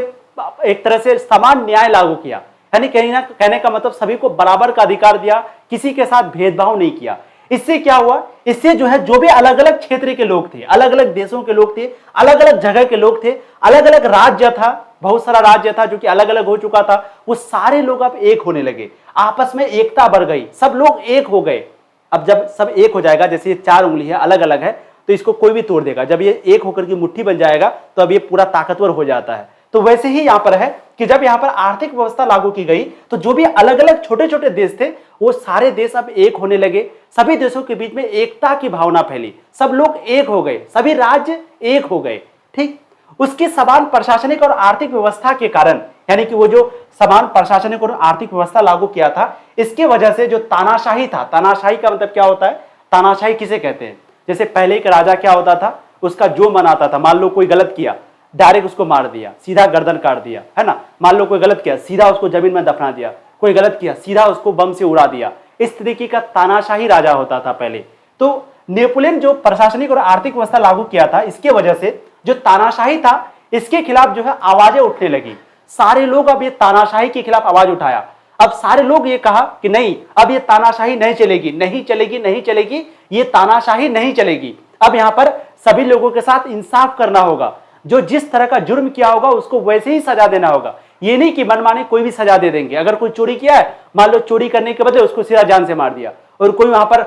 एक तरह से समान न्याय लागू किया, यानी कहने का मतलब सभी को बराबर का अधिकार दिया, किसी के साथ भेदभाव नहीं किया। इससे क्या हुआ, इससे जो है जो भी अलग अलग क्षेत्र के लोग थे, अलग अलग देशों के लोग थे, अलग अलग जगह के लोग थे, अलग अलग राज्य था, बहुत सारा राज्य था जो कि अलग अलग हो चुका था, वो सारे लोग अब एक होने लगे, आपस में एकता बढ़ गई, सब लोग एक हो गए। अब जब सब एक हो जाएगा, जैसे ये 4 उंगली है, अलग अलग है, तो इसको कोई भी तोड़ देगा। जब ये एक होकर की मुट्ठी बन जाएगा तो अब ये पूरा ताकतवर हो जाता है। तो वैसे ही यहां पर है कि जब यहां पर आर्थिक व्यवस्था लागू की गई तो जो भी अलग अलग छोटे छोटे देश थे वो सारे देश अब एक होने लगे, सभी देशों के बीच में एकता की भावना फैली, सब लोग एक हो गए, सभी राज्य एक हो गए। ठीक, उसकी समान प्रशासनिक और आर्थिक व्यवस्था के कारण, यानी कि वो जो समान प्रशासनिक और आर्थिक व्यवस्था लागू किया था, इसके वजह से जो तानाशाही था, तानाशाही का मतलब क्या होता है, तानाशाही किसे कहते हैं, जैसे पहले एक राजा क्या होता था, उसका जो मन आता था, मान लो कोई गलत किया, डायरेक्ट उसको मार दिया, सीधा गर्दन काट दिया, है ना। मान लो कोई गलत किया, सीधा उसको जमीन में दफना दिया, कोई गलत किया, सीधा उसको बम से उड़ा दिया। इस तरीके का तानाशाही राजा होता था पहले। तो नेपोलियन जो प्रशासनिक और आर्थिक व्यवस्था लागू किया था, इसके वजह से जो तानाशाही था, इसके खिलाफ जो है आवाजें उठने लगी। सारे लोग अब ये तानाशाही के खिलाफ आवाज उठाया। अब सारे लोग ये कहा कि नहीं, अब ये तानाशाही नहीं चलेगी, नहीं चलेगी, नहीं चलेगी, ये तानाशाही नहीं चलेगी। अब यहां पर सभी लोगों के साथ इंसाफ करना होगा, जो जिस तरह का जुर्म किया होगा उसको वैसे ही सजा देना होगा। ये नहीं कि मनमानी कोई भी सजा दे देंगे। अगर कोई चोरी किया है, मान लो चोरी करने के बदले उसको सीधा जान से मार दिया, और कोई वहां पर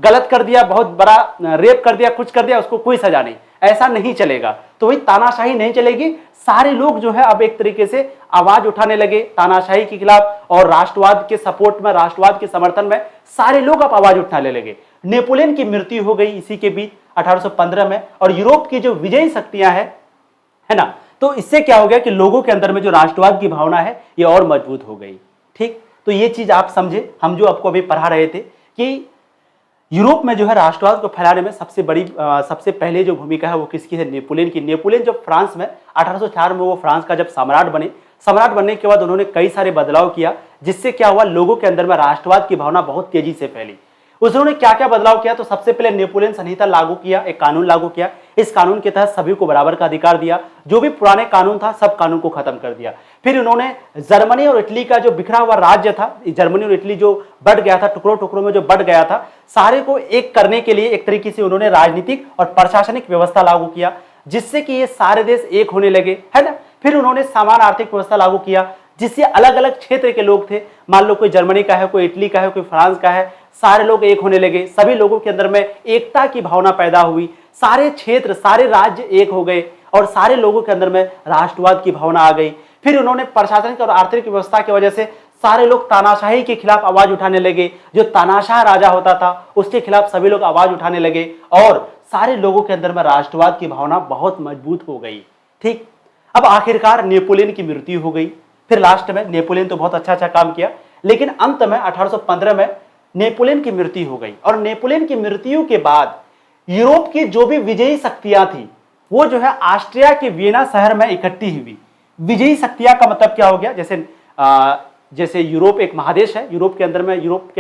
गलत कर दिया, बहुत बड़ा रेप कर दिया, कुछ कर दिया, उसको कोई सजा नहीं, ऐसा नहीं चलेगा। तो वही तानाशाही नहीं चलेगी। सारे लोग जो है अब एक तरीके से आवाज उठाने लगे तानाशाही के खिलाफ, और राष्ट्रवाद के सपोर्ट में, राष्ट्रवाद के समर्थन में सारे लोग अब आवाज उठाने लगे। नेपोलियन की मृत्यु हो गई इसी के बीच 1815 में, और यूरोप की जो विजयी शक्तियां हैं, है ना, तो इससे क्या हो गया कि लोगों के अंदर में जो राष्ट्रवाद की भावना है ये और मजबूत हो गई। ठीक, तो ये चीज आप समझे। हम जो आपको अभी पढ़ा रहे थे कि यूरोप में जो है राष्ट्रवाद को फैलाने में सबसे पहले जो भूमिका है वो किसकी है? नेपोलियन की। नेपोलियन जब फ्रांस में 1804 में वो फ्रांस का जब सम्राट बने, सम्राट बनने के बाद उन्होंने कई सारे बदलाव किया, जिससे क्या हुआ, लोगों के अंदर में राष्ट्रवाद की भावना बहुत तेजी से फैली। उन्होंने क्या क्या बदलाव किया? तो सबसे पहले नेपोलियन संहिता लागू किया, एक कानून लागू किया। इस कानून के तहत सभी को बराबर का अधिकार दिया। जो भी पुराने कानून था सब कानून को खत्म कर दिया। फिर उन्होंने जर्मनी और इटली का जो बिखरा हुआ राज्य था, जर्मनी और इटली जो बढ़ गया था, टुकड़ों टुकड़ों में जो बढ़ गया था, सारे को एक करने के लिए एक तरीके से उन्होंने राजनीतिक और प्रशासनिक व्यवस्था लागू किया, जिससे कि ये सारे देश एक होने लगे, है ना। फिर उन्होंने समान आर्थिक व्यवस्था लागू किया, जिससे अलग अलग क्षेत्र के लोग थे, मान लो कोई जर्मनी का है, कोई इटली का है, कोई फ्रांस का है, सारे लोग एक होने लगे। सभी लोगों के अंदर में एकता की भावना पैदा हुई, सारे क्षेत्र, सारे राज्य एक हो गए, और सारे लोगों के अंदर में राष्ट्रवाद की भावना आ गई। फिर उन्होंने प्रशासनिक और आर्थिक व्यवस्था की वजह से सारे लोग तानाशाही के खिलाफ आवाज उठाने लगे। जो तानाशाह राजा होता था उसके खिलाफ सभी लोग आवाज उठाने लगे, और सारे लोगों के अंदर में राष्ट्रवाद की भावना बहुत मजबूत हो गई। ठीक, अब आखिरकार नेपोलियन की मृत्यु हो गई। फिर लास्ट में नेपोलियन तो बहुत अच्छा काम किया, लेकिन अंत में 1815 में नेपोलियन की मृत्यु हो गई। और नेपोलियन की मृत्यु के बाद यूरोप की जो भी विजयी शक्तियां थी वो जो है ऑस्ट्रिया के वियना शहर में इकट्ठी हुई। विजयी शक्तियां का मतलब क्या हो गया? जैसे यूरोप एक महादेश है, यूरोप के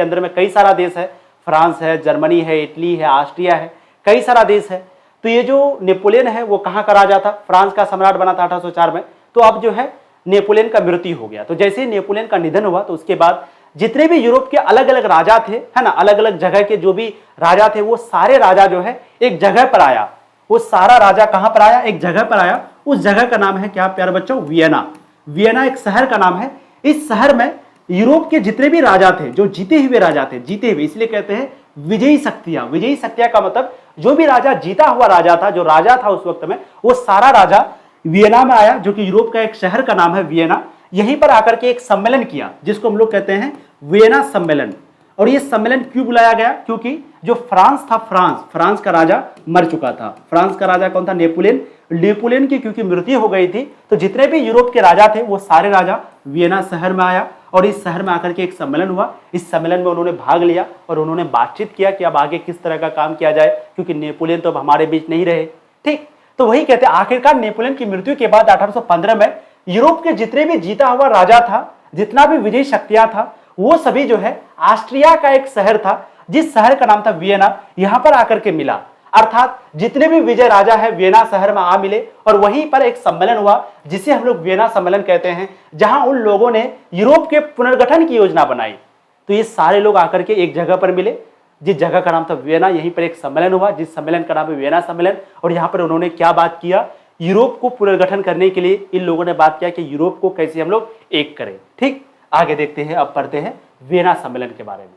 अंदर में कई सारा देश है, फ्रांस है, जर्मनी है, इटली है, ऑस्ट्रिया है, कई सारा देश है। तो ये जो नेपोलियन है वो कहाँ का राजा था? फ्रांस का सम्राट बना था 1804 में। तो अब जो है नेपोलियन का मृत्यु हो गया। तो जैसे ही नेपोलियन का निधन हुआ तो उसके बाद जितने भी यूरोप के अलग अलग राजा थे, है ना, अलग अलग जगह के जो भी राजा थे, वो सारे राजा जो है एक जगह पर आया। वो सारा राजा कहां पर आया? एक जगह पर आया। उस जगह का नाम है क्या प्यारे बच्चों? वियना। वियना एक शहर का नाम है। इस शहर में यूरोप के जितने भी राजा थे, जो जीते हुए राजा थे, जीते हुए इसलिए कहते हैं विजयी शक्तियां। विजयी शक्तियां का मतलब जो भी राजा जीता हुआ राजा था, जो राजा था उस वक्त में, वो सारा राजा वियना में आया, जो कि यूरोप का एक शहर का नाम है वियना। यहीं पर आकर के एक सम्मेलन किया, जिसको हम लोग कहते हैं वियना सम्मेलन। और ये सम्मेलन क्यों बुलाया गया? क्योंकि जो फ्रांस था, फ्रांस का राजा मर चुका था। फ्रांस का राजा कौन था? नेपोलियन। नेपोलियन की क्योंकि मृत्यु हो गई थी, तो जितने भी यूरोप के राजा थे वो सारे राजा वियना शहर में आया, और इस शहर में आकर के एक सम्मेलन हुआ। इस सम्मेलन में उन्होंने भाग लिया और उन्होंने बातचीत किया कि अब आगे किस तरह का काम किया जाए, क्योंकि नेपोलियन तो अब हमारे बीच नहीं रहे। ठीक, तो वही कहते हैं आखिरकार नेपोलियन की मृत्यु के बाद 1815 में यूरोप के जितने भी जीता हुआ राजा था, जितना भी विजयी शक्तियां था, वो सभी जो है ऑस्ट्रिया का एक शहर था, जिस शहर का नाम था वियना, यहां पर आकर के मिला। अर्थात जितने भी विजय राजा है वियना शहर में आ मिले, और वहीं पर एक सम्मेलन हुआ जिसे हम लोग वियना सम्मेलन कहते हैं, जहां उन लोगों ने यूरोप के पुनर्गठन की योजना बनाई। तो ये सारे लोग आकर के एक जगह पर मिले, जिस जगह का नाम था वियना। यहीं पर एक सम्मेलन हुआ, जिस सम्मेलन का नाम है वियना सम्मेलन। और यहाँ पर उन्होंने क्या बात किया? यूरोप को पुनर्गठन करने के लिए इन लोगों ने बात किया कि यूरोप को कैसे हम लोग एक करें। ठीक, आगे देखते हैं, अब पढ़ते हैं वियना सम्मेलन के बारे में।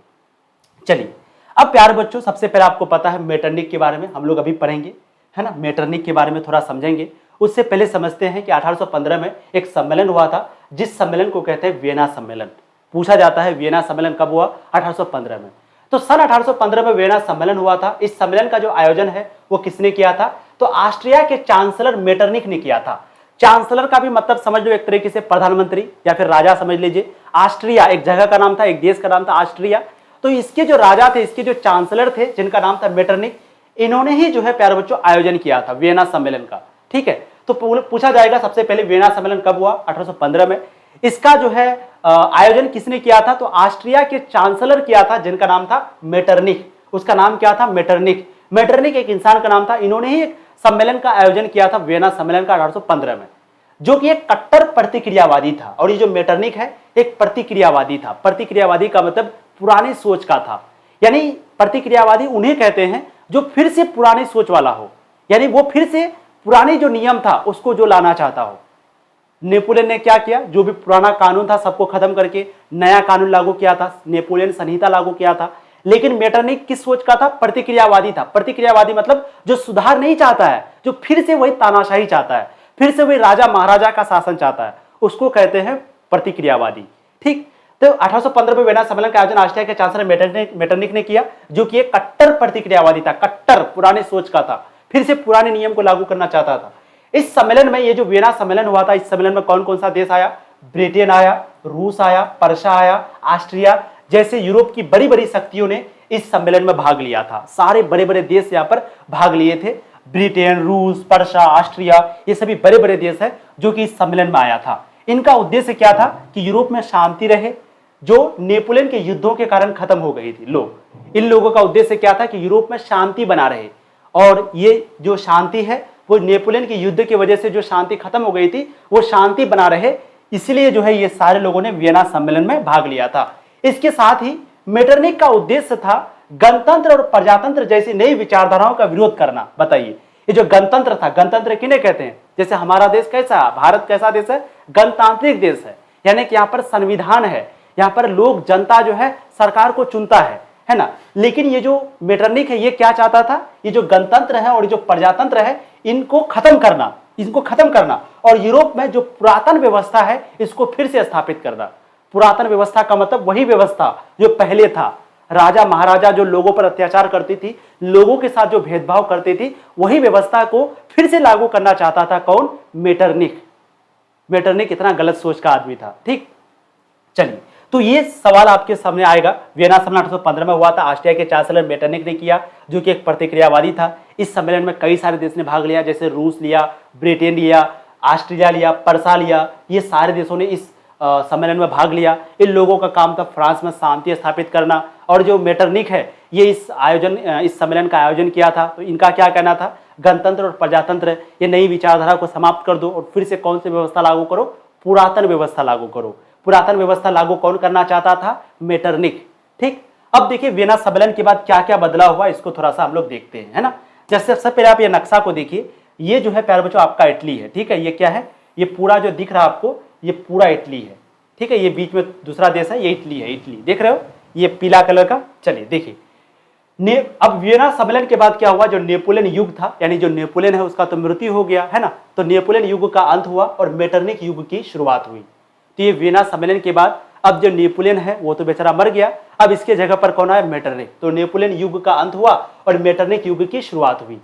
चलिए, अब प्यारे बच्चों, सबसे पहले आपको पता है मेटरनिख के बारे में हम लोग अभी पढ़ेंगे, है ना। मेटरनिख के बारे में थोड़ा समझेंगे। उससे पहले समझते हैं कि 1815 में एक सम्मेलन हुआ था, जिस सम्मेलन को कहते हैं वियना सम्मेलन। पूछा जाता है वियना सम्मेलन कब हुआ? 1815 में। तो सन 1815 में वियना सम्मेलन हुआ था। इस सम्मेलन का जो आयोजन है वो किसने किया था? तो ऑस्ट्रिया के चांसलर मेटरनिख ने किया था। चांसलर का भी मतलब समझ लो एक तरीके से प्रधानमंत्री या फिर राजा समझ लीजिए। ऑस्ट्रिया एक जगह का नाम था, एक देश का नाम था ऑस्ट्रिया। तो इसके जो राजा थे, इसके जो चांसलर थे, जिनका नाम था मेटरनिख, इन्होंने ही जो है प्यारे बच्चों आयोजन किया था वियना सम्मेलन का। ठीक है, तो पूछा जाएगा सबसे पहले वियना सम्मेलन कब हुआ? 1815 में। इसका जो है आयोजन किसने किया था? तो ऑस्ट्रिया के चांसलर किया था, जिनका नाम था मेटरनिख। उसका नाम क्या था? मेटरनिख। मेटरनिख एक इंसान का नाम था। इन्होंने ही एक सम्मेलन का आयोजन किया था वियना सम्मेलन का 1815 में, जो कि एक कट्टर प्रतिक्रियावादी था। और ये जो मेटरनिख है एक प्रतिक्रियावादी था। प्रतिक्रियावादी का मतलब पुरानी सोच का था, यानी प्रतिक्रियावादी उन्हें कहते हैं जो फिर से पुरानी सोच वाला हो। यानी वो फिर से पुरानी जो नियम था उसको जो लाना चाहता हो। नेपोलियन ने क्या किया, जो भी पुराना कानून था सबको खत्म करके नया कानून लागू किया था, नेपोलियन संहिता लागू किया था। लेकिन मेटरनिख किस सोच का था, प्रतिक्रियावादी था। प्रतिक्रियावादी मतलब जो सुधार नहीं चाहता है, जो फिर से वही तानाशाही चाहता है, फिर से वही राजा महाराजा का शासन चाहता है, उसको कहते हैं प्रतिक्रियावादी। ठीक, तो 1815 में वियना सम्मेलन का आयोजन ऑस्ट्रिया के चांसलर मेटरनिख ने किया, जो कि एक कट्टर प्रतिक्रियावादी था, कट्टर पुराने सोच का था, फिर से पुराने नियम को लागू करना चाहता था। इस सम्मेलन में, ये जो वियना सम्मेलन हुआ था, इस सम्मेलन में कौन कौन सा देश आया, ब्रिटेन आया, रूस आया, पर्शिया आया, ऑस्ट्रिया जैसे यूरोप की बड़ी बड़ी शक्तियों ने इस सम्मेलन में भाग लिया था। सारे बड़े बड़े देश यहाँ पर भाग लिए थे, ब्रिटेन, रूस, पर्शिया, ऑस्ट्रिया, ये सभी बड़े बड़े देश है जो कि इस सम्मेलन में आया था। इनका उद्देश्य क्या था कि यूरोप में शांति रहे, जो नेपोलियन के युद्धों के कारण खत्म हो गई थी। इन लोगों का उद्देश्य क्या था कि यूरोप में शांति बना रहे, और ये जो शांति है वो नेपोलियन के युद्ध की वजह से जो शांति खत्म हो गई थी वो शांति बना रहे, इसलिए जो है ये सारे लोगों ने वियना सम्मेलन में भाग लिया था। इसके साथ ही मेटरनिख का उद्देश्य था गणतंत्र और प्रजातंत्र जैसी नई विचारधाराओं का विरोध करना। बताइए, ये जो गणतंत्र था, गणतंत्र किन्हें कहते हैं, जैसे हमारा देश कैसा, भारत कैसा देश है, गणतांत्रिक देश है, यानी कि यहाँ पर संविधान है, यहाँ पर लोग, जनता जो है सरकार को चुनता है ना। लेकिन ये जो मेटरनिख है ये क्या चाहता था, ये जो गणतंत्र है और ये जो प्रजातंत्र है इनको खत्म करना, और यूरोप में जो पुरातन व्यवस्था है इसको फिर से स्थापित करना। पुरातन व्यवस्था का मतलब वही व्यवस्था जो पहले था, राजा महाराजा जो लोगों पर अत्याचार करती थी, लोगों के साथ जो भेदभाव करती थी, वही व्यवस्था को फिर से लागू करना चाहता था कौन, मेटरनिख। मेटरनिख इतना गलत सोच का आदमी था। ठीक, चलिए, तो ये सवाल आपके सामने आएगा। वियना सम्मेलन 1815 में हुआ था, ऑस्ट्रिया के चांसलर मेटरनिख ने किया, जो कि एक प्रतिक्रियावादी था। इस सम्मेलन में कई सारे देश ने भाग लिया, जैसे रूस लिया, ब्रिटेन लिया, ऑस्ट्रिया लिया, पर्शिया लिया, ये सारे देशों ने इस सम्मेलन में भाग लिया। इन लोगों का काम था फ्रांस में शांति स्थापित करना, और जो मेटरनिख है ये इस सम्मेलन का आयोजन किया था। तो इनका क्या कहना था, गणतंत्र और प्रजातंत्र ये नई विचारधारा को समाप्त कर दो और फिर से कौन सी व्यवस्था लागू करो, पुरातन व्यवस्था लागू करो। पुरातन व्यवस्था लागू कौन करना चाहता था, मेटरनिख। ठीक, अब देखिए वियना सम्मेलन के बाद क्या क्या बदलाव हुआ, इसको थोड़ा सा हम लोग देखते हैं, है ना। जैसे सबसे पहले आप ये नक्शा को देखिए, ये जो है प्यारे बच्चों आपका इटली है। ठीक है, ये क्या है, ये पूरा जो दिख रहा है आपको, ये पूरा इटली है। ठीक है, ये बीच में दूसरा देश है, ये इटली है, इटली देख रहे हो, ये पीला कलर का। चलिए देखिए, अब वियना सम्मेलन के बाद क्या हुआ, जो नेपोलियन युग था, यानी जो नेपोलियन है उसका तो मृत्यु हो गया, है ना। तो नेपोलियन युग का अंत हुआ और मेटरनिख युग की शुरुआत हुई। तो ये वियना सम्मेलन के बाद अब जो नेपोलियन है वो तो बेचारा मर गया, अब इसके जगह पर कौन आया, मेटरनिख। तो नेपोलियन युग का अंत हुआ और मेटरनिख युग की शुरुआत हुई।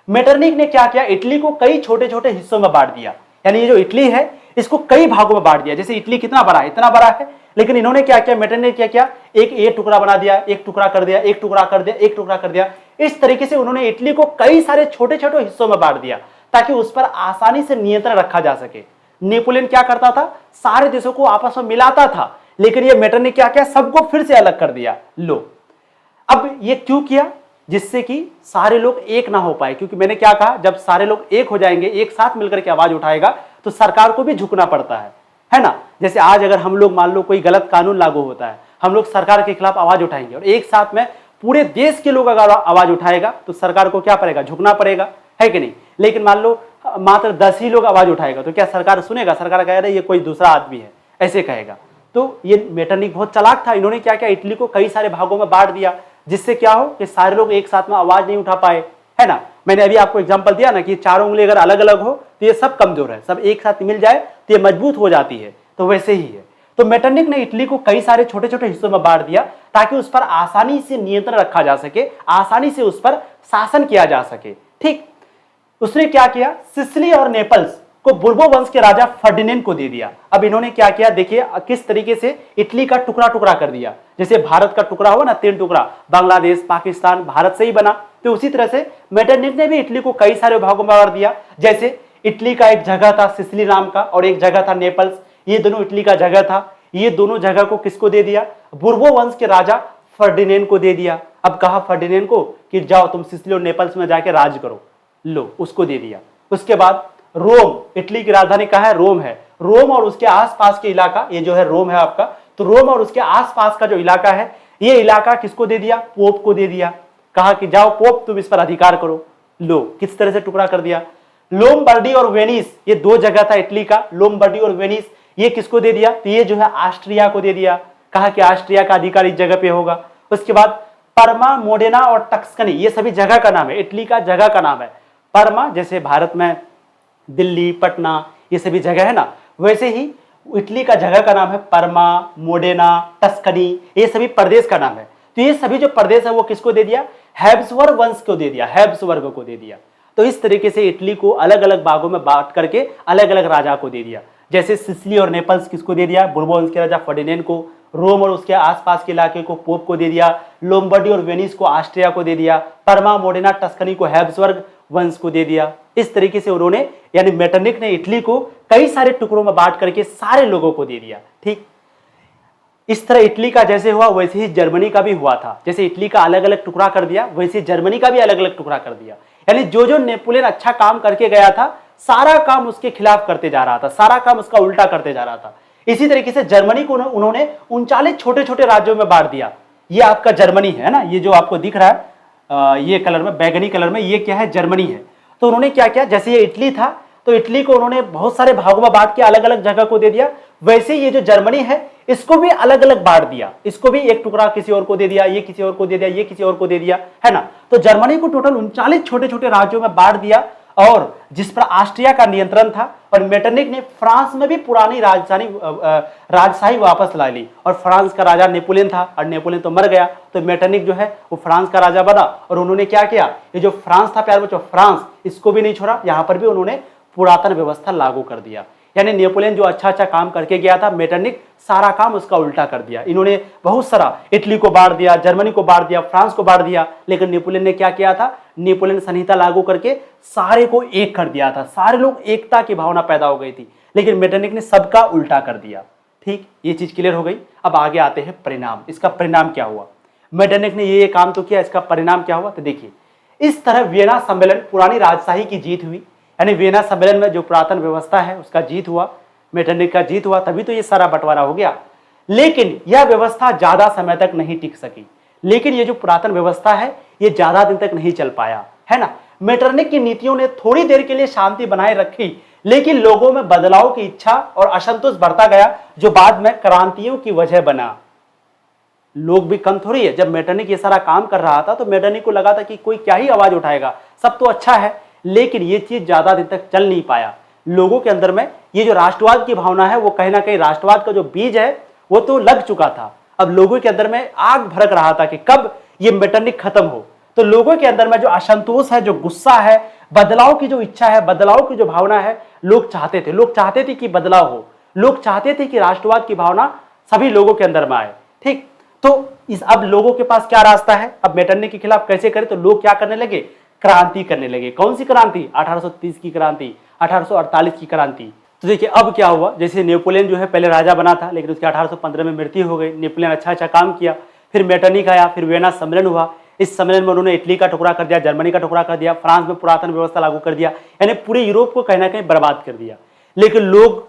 मेटरनिख ने क्या किया, इटली को कई छोटे छोटे हिस्सों में बांट दिया, यानी ये जो इटली है इसको कई भागों में बांट दिया। जैसे इटली कितना बड़ा है, इतना बड़ा है, लेकिन इन्होंने क्या किया, मेटरनिख ने क्या किया, एक टुकड़ा बना दिया, एक टुकड़ा कर दिया, एक टुकड़ा कर दिया, एक टुकड़ा कर दिया। इस तरीके से उन्होंने इटली को कई सारे छोटे छोटे हिस्सों में बांट दिया ताकि उस पर आसानी से नियंत्रण रखा जा सके। नेपोलियन क्या करता था, सारे देशों को आपस में मिलाता था, लेकिन ये मेटरनिख क्या किया, सबको फिर से अलग कर दिया। लो, अब ये क्यों किया, जिससे कि सारे लोग एक ना हो पाए, क्योंकि मैंने क्या कहा, जब सारे लोग एक हो जाएंगे, एक साथ मिलकर के आवाज उठाएगा तो सरकार को भी झुकना पड़ता है ना। जैसे आज अगर हम लोग मान लो कोई गलत कानून लागू होता है, हम लोग सरकार के खिलाफ आवाज उठाएंगे और एक साथ में पूरे देश के लोग अगर आवाज उठाएगा तो सरकार को क्या पड़ेगा, झुकना पड़ेगा, है कि नहीं। लेकिन मान लो मात्र 10 ही लोग आवाज उठाएगा तो क्या सरकार सुनेगा, सरकार कह रही है ये कोई दूसरा आदमी है, ऐसे कहेगा। तो ये मेटरनिख बहुत चालाक था, इन्होंने क्या किया, इटली को कई सारे भागों में बांट दिया, जिससे क्या हो कि सारे लोग एक साथ में आवाज नहीं उठा पाए, है ना। मैंने अभी आपको एग्जांपल दिया ना कि चारों उंगली अगर अलग अलग हो तो ये सब कमजोर है, सब एक साथ मिल जाए तो ये मजबूत हो जाती है, तो वैसे ही है। तो मेटरनिख ने इटली को कई सारे छोटे छोटे हिस्सों में बांट दिया ताकि उस पर आसानी से नियंत्रण रखा जा सके, आसानी से उस पर शासन किया जा सके। ठीक, उसने क्या किया, सिसिली और नेपल्स को बुर्बो वंश के राजा फर्डिनेंड को दे दिया। अब इन्होंने क्या किया, देखिए किस तरीके से इटली का टुकड़ा टुकड़ा कर दिया। जैसे भारत का टुकड़ा हुआ ना, 3 टुकड़ा, बांग्लादेश, पाकिस्तान, भारत से ही बना, तो उसी तरह से मेटरनिख ने भी इटली को कई सारे भागों में बांट दिया। जैसे इटली का एक जगह था सिसिली नाम का और एक जगह था नेपल्स, ये दोनों इटली का जगह था। ये दोनों जगह को किसको दे दिया, बुर्बो वंश के राजा फर्डिनेंड को दे दिया। अब कहा फर्डिनेंड को कि जाओ तुम सिसिली और नेपल्स में जाके राज करो, लो उसको दे दिया। उसके बाद रोम, इटली की राजधानी कहाँ है, रोम है। रोम और उसके आसपास के इलाका, ये जो है रोम है आपका, तो रोम और उसके आसपास का जो इलाका है, ये इलाका किसको दे दिया, पोप को दे दिया। कहा कि जाओ पोप तुम इस पर अधिकार करो। लो किस तरह से टुकड़ा कर दिया। लोमबर्डी और वेनिस, ये दो जगह था इटली का, लोमबर्डी और वेनिस, ये किसको दे दिया, तो ये जो है ऑस्ट्रिया को दे दिया, कहा कि ऑस्ट्रिया का अधिकार इस जगह पे होगा। उसके बाद परमा, मोडेना और टस्कनी, ये सभी जगह का नाम है, इटली का जगह का नाम है। परमा जैसे भारत में दिल्ली, पटना, ये सभी जगह है ना, वैसे ही इटली का जगह का नाम है परमा, मोडेना, टस्कनी, ये सभी प्रदेश का नाम है। तो ये सभी जो प्रदेश है वो किसको दे दिया, हैब्सबर्ग वंश को दे दिया, हैब्सबर्ग को दे दिया। तो इस तरीके से इटली को अलग अलग भागों में बांट करके अलग अलग राजा को दे दिया। जैसे सिसिली और नेपल्स किसको दे दिया, बुर्बो वंश के राजा फर्डिनेंड को, रोम और उसके आसपास के इलाके को पोप को दे दिया, लोमबर्डी और वेनिस को ऑस्ट्रिया को दे दिया, परमा, मोडेना, टस्कनी को हैब्सबर्ग वंश को दे दिया। इस तरीके से उन्होंने यानी मेटरनिक ने इटली को कई सारे टुकड़ों में बांट करके सारे लोगों को दे दिया। ठीक, इस तरह इटली का जैसे हुआ वैसे ही जर्मनी का भी हुआ था। जैसे इटली का अलग अलग टुकड़ा कर दिया वैसे जर्मनी का भी अलग अलग टुकड़ा कर दिया। यानी जो जो नेपोलियन अच्छा काम करके गया था सारा काम उसके खिलाफ करते जा रहा था, सारा काम उसका उल्टा करते जा रहा था। इसी तरीके से जर्मनी को उन्होंने 39 छोटे छोटे राज्यों में बांट दिया। ये आपका जर्मनी है ना, ये जो आपको दिख रहा है ये कलर में, बैगनी कलर में, ये क्या है, जर्मनी है। तो उन्होंने क्या किया, जैसे ये इटली था तो इटली को उन्होंने बहुत सारे भागों में बांट के अलग अलग जगह को दे दिया, वैसे ये जो जर्मनी है इसको भी अलग अलग बांट दिया। इसको भी एक टुकड़ा किसी और को दे दिया, ये किसी और को दे दिया, ये किसी और को दे दिया, है ना। तो जर्मनी को टोटल 39 छोटे छोटे राज्यों में बांट दिया और जिस पर ऑस्ट्रिया का नियंत्रण था। और मेटरनिक ने फ्रांस में भी पुरानी राजशाही वापस ला ली। और फ्रांस का राजा नेपोलियन था और नेपोलियन तो मर गया, तो मेटरनिक जो है वो फ्रांस का राजा बना। और उन्होंने क्या किया, ये जो फ्रांस था प्यारे बच्चों, फ्रांस इसको भी नहीं छोड़ा, यहां पर भी उन्होंने पुरातन व्यवस्था लागू कर दिया। यानी नेपोलियन जो अच्छा अच्छा काम करके गया था, मेटरनिक सारा काम उसका उल्टा कर दिया। इन्होंने बहुत सारा इटली को बांट दिया, जर्मनी को बांट दिया, फ्रांस को बांट दिया, लेकिन नेपोलियन ने क्या किया था, नेपोलियन संहिता लागू करके सारे को एक कर दिया था। सारे लोग एकता की भावना पैदा हो गई थी, लेकिन मेटरनिक ने सबका उल्टा कर दिया। ठीक, ये चीज क्लियर हो गई। अब आगे आते हैं परिणाम। इसका परिणाम क्या हुआ, मेटरनिक ने ये काम तो किया, इसका परिणाम क्या हुआ, तो देखिए इस तरह वियना सम्मेलन, पुरानी राजशाही की जीत हुई। यानी वियना सम्मेलन में जो पुरातन व्यवस्था है उसका जीत हुआ, मेटरनिक का जीत हुआ, तभी तो ये सारा बंटवारा हो गया। लेकिन यह व्यवस्था ज्यादा समय तक नहीं टिक सकी। लेकिन ये जो पुरातन व्यवस्था है ये ज्यादा दिन तक नहीं चल पाया, है ना। मेटरनिक की नीतियों ने थोड़ी देर के लिए शांति बनाए रखी, लेकिन लोगों में बदलाव की इच्छा और असंतोष बढ़ता गया, जो बाद में क्रांतियों की वजह बना। लोग भी कम थोड़ी है। जब मेटरनिक ये सारा काम कर रहा था तो मेटरनिक को लगा था कि कोई क्या ही आवाज उठाएगा, सब तो अच्छा है, लेकिन ये चीज ज्यादा दिन तक चल नहीं पाया। लोगों के अंदर में ये जो राष्ट्रवाद की भावना है वो कहीं ना कहीं राष्ट्रवाद का जो बीज है वो तो लग चुका था। अब लोगों के अंदर में आग भड़क रहा था कि कब ये मेटरनिक खत्म हो। तो लोगों के अंदर में जो असंतोष है, जो गुस्सा है, बदलाव की जो इच्छा है, बदलाव की जो भावना है, लोग चाहते थे कि बदलाव हो, लोग चाहते थे कि राष्ट्रवाद की भावना सभी लोगों के अंदर में आए। ठीक, तो इस अब लोगों के पास क्या रास्ता है, अब मेटरनिक के खिलाफ कैसे करें, तो लोग क्या करने लगे, क्रांति करने लगे। कौन सी क्रांति, 1830 की क्रांति, 1848 की क्रांति। तो देखिए अब क्या हुआ, जैसे नेपोलियन जो है पहले राजा बना था, लेकिन उसके 1815 में मृत्यु हो गई। नेपोलियन अच्छा अच्छा काम किया, फिर मेटरनिक आया, फिर वियना सम्मेलन हुआ। इस सम्मेलन में उन्होंने इटली का टुकड़ा कर दिया, जर्मनी का टुकड़ा कर दिया, फ्रांस में पुरातन व्यवस्था लागू कर दिया, यानी पूरे यूरोप को कहीं ना कहीं बर्बाद कर दिया। लेकिन लोग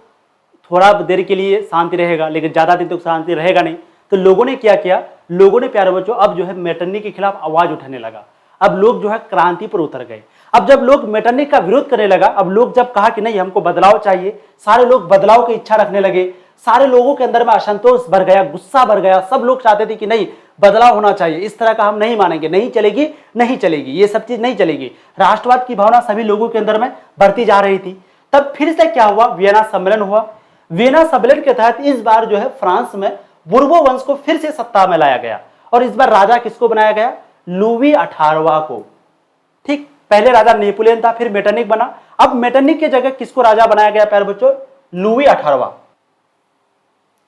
थोड़ा देर के लिए शांति रहेगा, लेकिन ज्यादा दिन तक शांति रहेगा नहीं। तो लोगों ने क्या किया, लोगों ने प्यारे बच्चों अब जो है मेटरनिक के खिलाफ आवाज उठाने लगा। अब लोग जो है क्रांति पर उतर गए। अब जब लोग मेटरनिक का विरोध करने लगा, अब लोग जब कहा कि नहीं हमको बदलाव चाहिए, सारे लोग बदलाव की इच्छा रखने लगे। सारे लोगों के अंदर में असंतोष भर गया, गुस्सा भर गया। सब लोग चाहते थे कि नहीं बदलाव होना चाहिए, इस तरह का हम नहीं मानेंगे, नहीं चलेगी, नहीं चलेगी, ये सब चीज नहीं चलेगी। राष्ट्रवाद की भावना सभी लोगों के अंदर में बढ़ती जा रही थी। तब फिर से क्या हुआ, वियना सम्मेलन हुआ। वियना सम्मेलन के तहत इस बार जो है फ्रांस में बुर्बो वंश को फिर से सत्ता में लाया गया। और इस बार राजा किसको बनाया गया, लुई 18वां को। ठीक, पहले राजा नेपोलियन था, फिर मेटरनिक बना। अब मेटरनिक की जगह किसको राजा बनाया गया प्यारे बच्चों, लुई 18वां।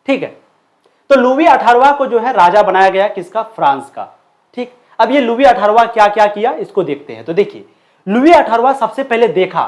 ठीक है, तो लुई 18वां को जो है राजा बनाया गया, किसका, फ्रांस का। ठीक, अब ये लुई 18वां क्या क्या किया इसको देखते हैं। तो देखिए लुई 18वां सबसे पहले देखा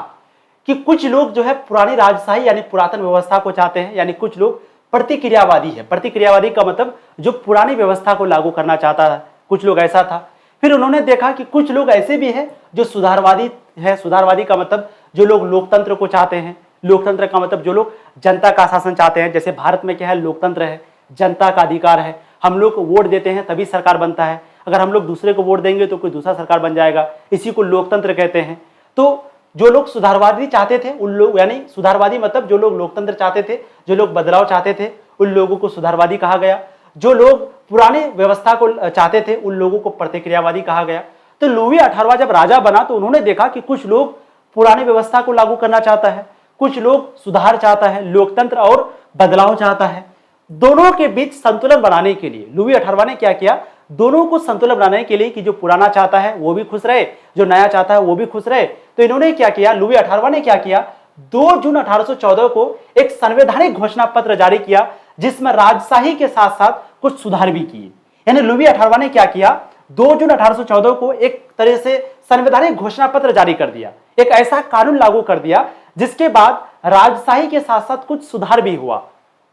कि कुछ लोग जो है पुरानी राजशाही यानी पुरातन व्यवस्था को चाहते हैं, यानी कुछ लोग प्रतिक्रियावादी है। प्रतिक्रियावादी का मतलब जो पुरानी व्यवस्था को लागू करना चाहता है, कुछ लोग ऐसा था। फिर उन्होंने देखा कि कुछ लोग ऐसे भी हैं जो सुधारवादी है। सुधारवादी का मतलब जो लोग लोकतंत्र को चाहते हैं। लोकतंत्र का मतलब जो लोग जनता का शासन चाहते हैं। जैसे भारत में क्या है, लोकतंत्र है, जनता का अधिकार है, हम लोग वोट देते हैं तभी सरकार बनता है। अगर हम लोग दूसरे को वोट देंगे तो कोई दूसरा सरकार बन जाएगा, इसी को लोकतंत्र कहते हैं। तो जो लोग सुधारवादी चाहते थे उन लोग, यानी सुधारवादी मतलब जो लोग लोकतंत्र चाहते थे, जो लोग बदलाव चाहते थे, उन लोगों को सुधारवादी कहा गया। जो लोग पुराने व्यवस्था को चाहते थे उन लोगों को प्रतिक्रियावादी कहा गया। तो लुई 18वां जब राजा बना तो उन्होंने देखा कि कुछ लोग पुरानी व्यवस्था को लागू करना चाहता है, कुछ लोग सुधार चाहता है, लोकतंत्र और बदलाव चाहता है। दोनों के बीच संतुलन बनाने के लिए लुई 18वां ने क्या किया, दोनों को संतुलन बनाने के लिए कि जो पुराना चाहता है वो भी खुश रहे, जो नया चाहता है वो भी खुश रहे, तो इन्होंने क्या किया, लुई 18वां ने क्या किया, 2 जून 1814 को एक संवैधानिक घोषणा पत्र जारी किया जिसमें राजशाही के साथ साथ कुछ सुधार भी किए। यानी लुई 18वां ने क्या किया, 2 जून 1814 को एक तरह से संवैधानिक घोषणा पत्र जारी कर दिया, एक ऐसा कानून लागू कर दिया जिसके बाद राजशाही के साथ साथ कुछ सुधार भी हुआ।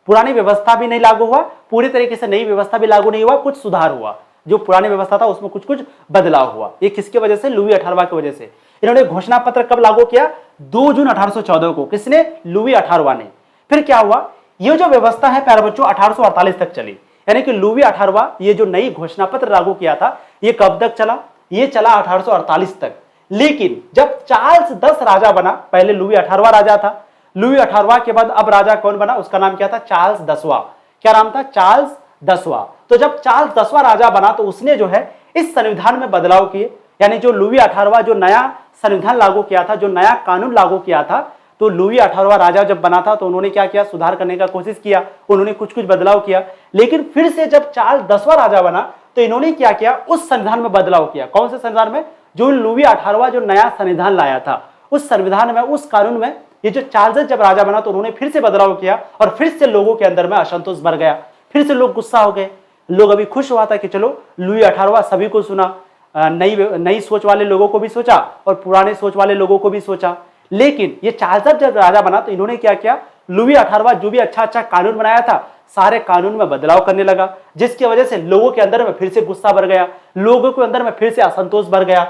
पुरानी व्यवस्था भी नहीं लागू हुआ, पूरी तरीके से नई व्यवस्था भी लागू नहीं हुआ, कुछ सुधार हुआ। जो पुरानी व्यवस्था था उसमें कुछ कुछ बदलाव हुआ। ये किसकी वजह से, लुई 18वां की वजह से। इन्होंने घोषणा पत्र कब लागू किया, 2 जून 1814 को। किसने, लुई 18वां ने। फिर क्या हुआ, ये जो व्यवस्था है प्यारे बच्चों 1848 तक चली। यानी कि लुई 18वां ये जो नई घोषणा पत्र लागू किया था ये कब तक चला, ये चला 1848 तक। लेकिन जब चार्ल्स 10 राजा बना, पहले लुई 18वां राजा था, लुई 18वां के बाद अब राजा कौन बना, उसका नाम क्या था, चार्ल्स 10वां। क्या नाम था, चार्ल्स 10वां। तो जब चार्ल्स 10वां राजा बना तो उसने जो है इस संविधान में बदलाव किए। यानी जो लुई 18वां जो नया संविधान लागू किया था, जो नया कानून लागू किया था, तो लुई 18वां राजा जब बना था तो उन्होंने क्या किया, सुधार करने का कोशिश किया, उन्होंने कुछ कुछ बदलाव किया। लेकिन फिर से जब चार्ल्स 10वां राजा बना तो इन्होंने क्या किया, उस संविधान में बदलाव किया। कौन से संविधान में, जो लुई 18वां जो नया संविधान लाया था उस संविधान में, उस कानून में ये जो चार्ल्स जब राजा बना तो उन्होंने फिर से बदलाव किया और फिर से लोगों के अंदर में असंतोष बढ़ गया, फिर से लोग गुस्सा हो गए। लोग अभी खुश हुआ था कि चलो लुई 18वां सभी को सुना, नई सोच वाले लोगों को भी सोचा और पुराने सोच वाले लोगों को भी सोचा। लेकिन ये चार्ल्स जब राजा बना तो इन्होंने क्या किया, लुई 18वां जो भी अच्छा अच्छा कानून बनाया था सारे कानून में बदलाव करने लगा, जिसकी वजह से लोगों के अंदर में फिर से गुस्सा बढ़ गया, लोगों के अंदर में फिर से असंतोष बढ़ गया।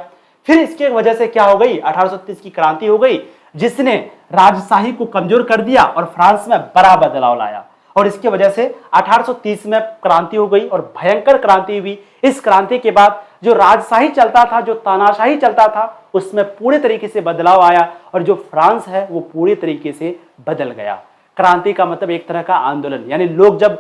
फिर इसके वजह से क्या हो गई, 1830 की क्रांति हो गई जिसने राजशाही को कमजोर कर दिया और फ्रांस में बड़ा बदलाव लाया। और इसकी वजह से 1830 में क्रांति हो गई और भयंकर क्रांति हुई। इस क्रांति के बाद जो राजशाही चलता था, जो तानाशाही चलता था, उसमें पूरे तरीके से बदलाव आया और जो फ्रांस है वो पूरी तरीके से बदल गया। क्रांति का मतलब एक तरह का आंदोलन, यानी लोग जब,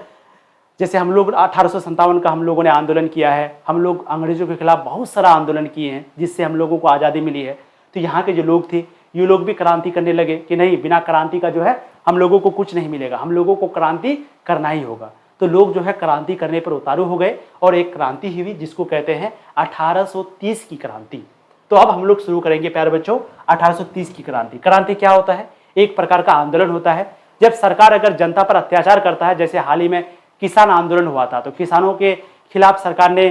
जैसे हम लोग 1857 का हम लोगों ने आंदोलन किया है, हम लोग अंग्रेजों के खिलाफ बहुत सारा आंदोलन किए हैं जिससे हम लोगों को आज़ादी मिली है। तो यहाँ के जो लोग थे ये लोग भी क्रांति करने लगे कि नहीं, बिना क्रांति का जो है हम लोगों को कुछ नहीं मिलेगा, हम लोगों को क्रांति करना ही होगा। तो लोग जो है क्रांति करने पर उतारू हो गए और एक क्रांति हुई जिसको कहते हैं 1830 की क्रांति। तो अब हम लोग शुरू करेंगे प्यारे बच्चों 1830 की क्रांति। क्रांति क्या होता है, एक प्रकार का आंदोलन होता है जब सरकार अगर जनता पर अत्याचार करता है। जैसे हाल ही में किसान आंदोलन हुआ था, तो किसानों के खिलाफ सरकार ने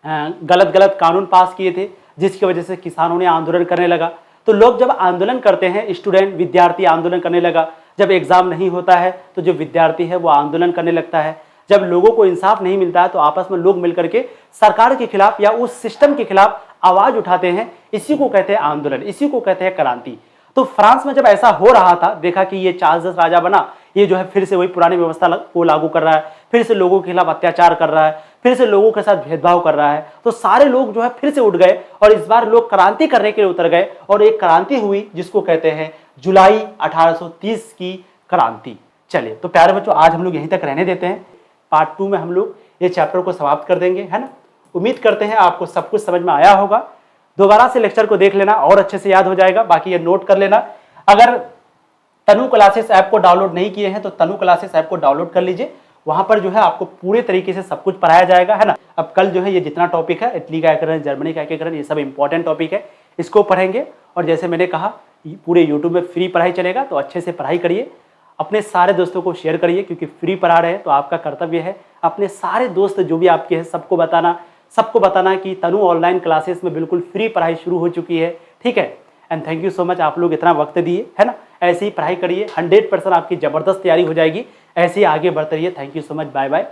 गलत गलत कानून पास किए थे जिसकी वजह से किसानों ने आंदोलन करने लगा। तो लोग जब आंदोलन करते हैं, स्टूडेंट विद्यार्थी आंदोलन करने लगा, जब एग्जाम नहीं होता है तो जो विद्यार्थी है वो आंदोलन करने लगता है। जब लोगों को इंसाफ नहीं मिलता है तो आपस में लोग मिलकर के सरकार के खिलाफ या उस सिस्टम के खिलाफ आवाज उठाते हैं। इसी को कहते हैं आंदोलन, इसी को कहते हैं क्रांति। तो फ्रांस में जब ऐसा हो रहा था, देखा कि ये चार्ल्स राजा बना, ये जो है फिर से वही पुरानी व्यवस्था को लागू कर रहा है, फिर से लोगों के खिलाफ अत्याचार कर रहा है, फिर से लोगों के साथ भेदभाव कर रहा है। तो सारे लोग जो है फिर से उठ गए और इस बार लोग क्रांति करने के लिए उतर गए और एक क्रांति हुई जिसको कहते हैं जुलाई 1830 की क्रांति। चलिए तो प्यारे बच्चों आज हम लोग यहीं तक रहने देते हैं। पार्ट 2 में हम लोग ये चैप्टर को समाप्त कर देंगे, है ना। उम्मीद करते हैं आपको सब कुछ समझ में आया होगा। दोबारा से लेक्चर को देख लेना और अच्छे से याद हो जाएगा। बाकी ये नोट कर लेना। अगर तनु क्लासेस ऐप को डाउनलोड नहीं किए हैं तो तनु क्लासेस ऐप को डाउनलोड कर लीजिए। वहां पर जो है आपको पूरे तरीके से सब कुछ पढ़ाया जाएगा, है ना। अब कल जो है ये जितना टॉपिक है, इटली का एकीकरण, जर्मनी का एकीकरण, ये सब इंपॉर्टेंट टॉपिक है, इसको पढ़ेंगे। और जैसे मैंने कहा पूरे यूट्यूब में फ्री पढ़ाई चलेगा, तो अच्छे से पढ़ाई करिए, अपने सारे दोस्तों को शेयर करिए, क्योंकि फ्री पढ़ा रहे हैं तो आपका कर्तव्य है अपने सारे दोस्त जो भी आपके हैं सबको बताना कि तनु ऑनलाइन क्लासेस में बिल्कुल फ्री पढ़ाई शुरू हो चुकी है, ठीक है। And thank you so much, आप लोग इतना वक्त दिए, है ना। ऐसे ही पढ़ाई करिए, 100% आपकी ज़बरदस्त तैयारी हो जाएगी। ऐसे ही आगे बढ़ते रहिए। Thank you so much, bye bye.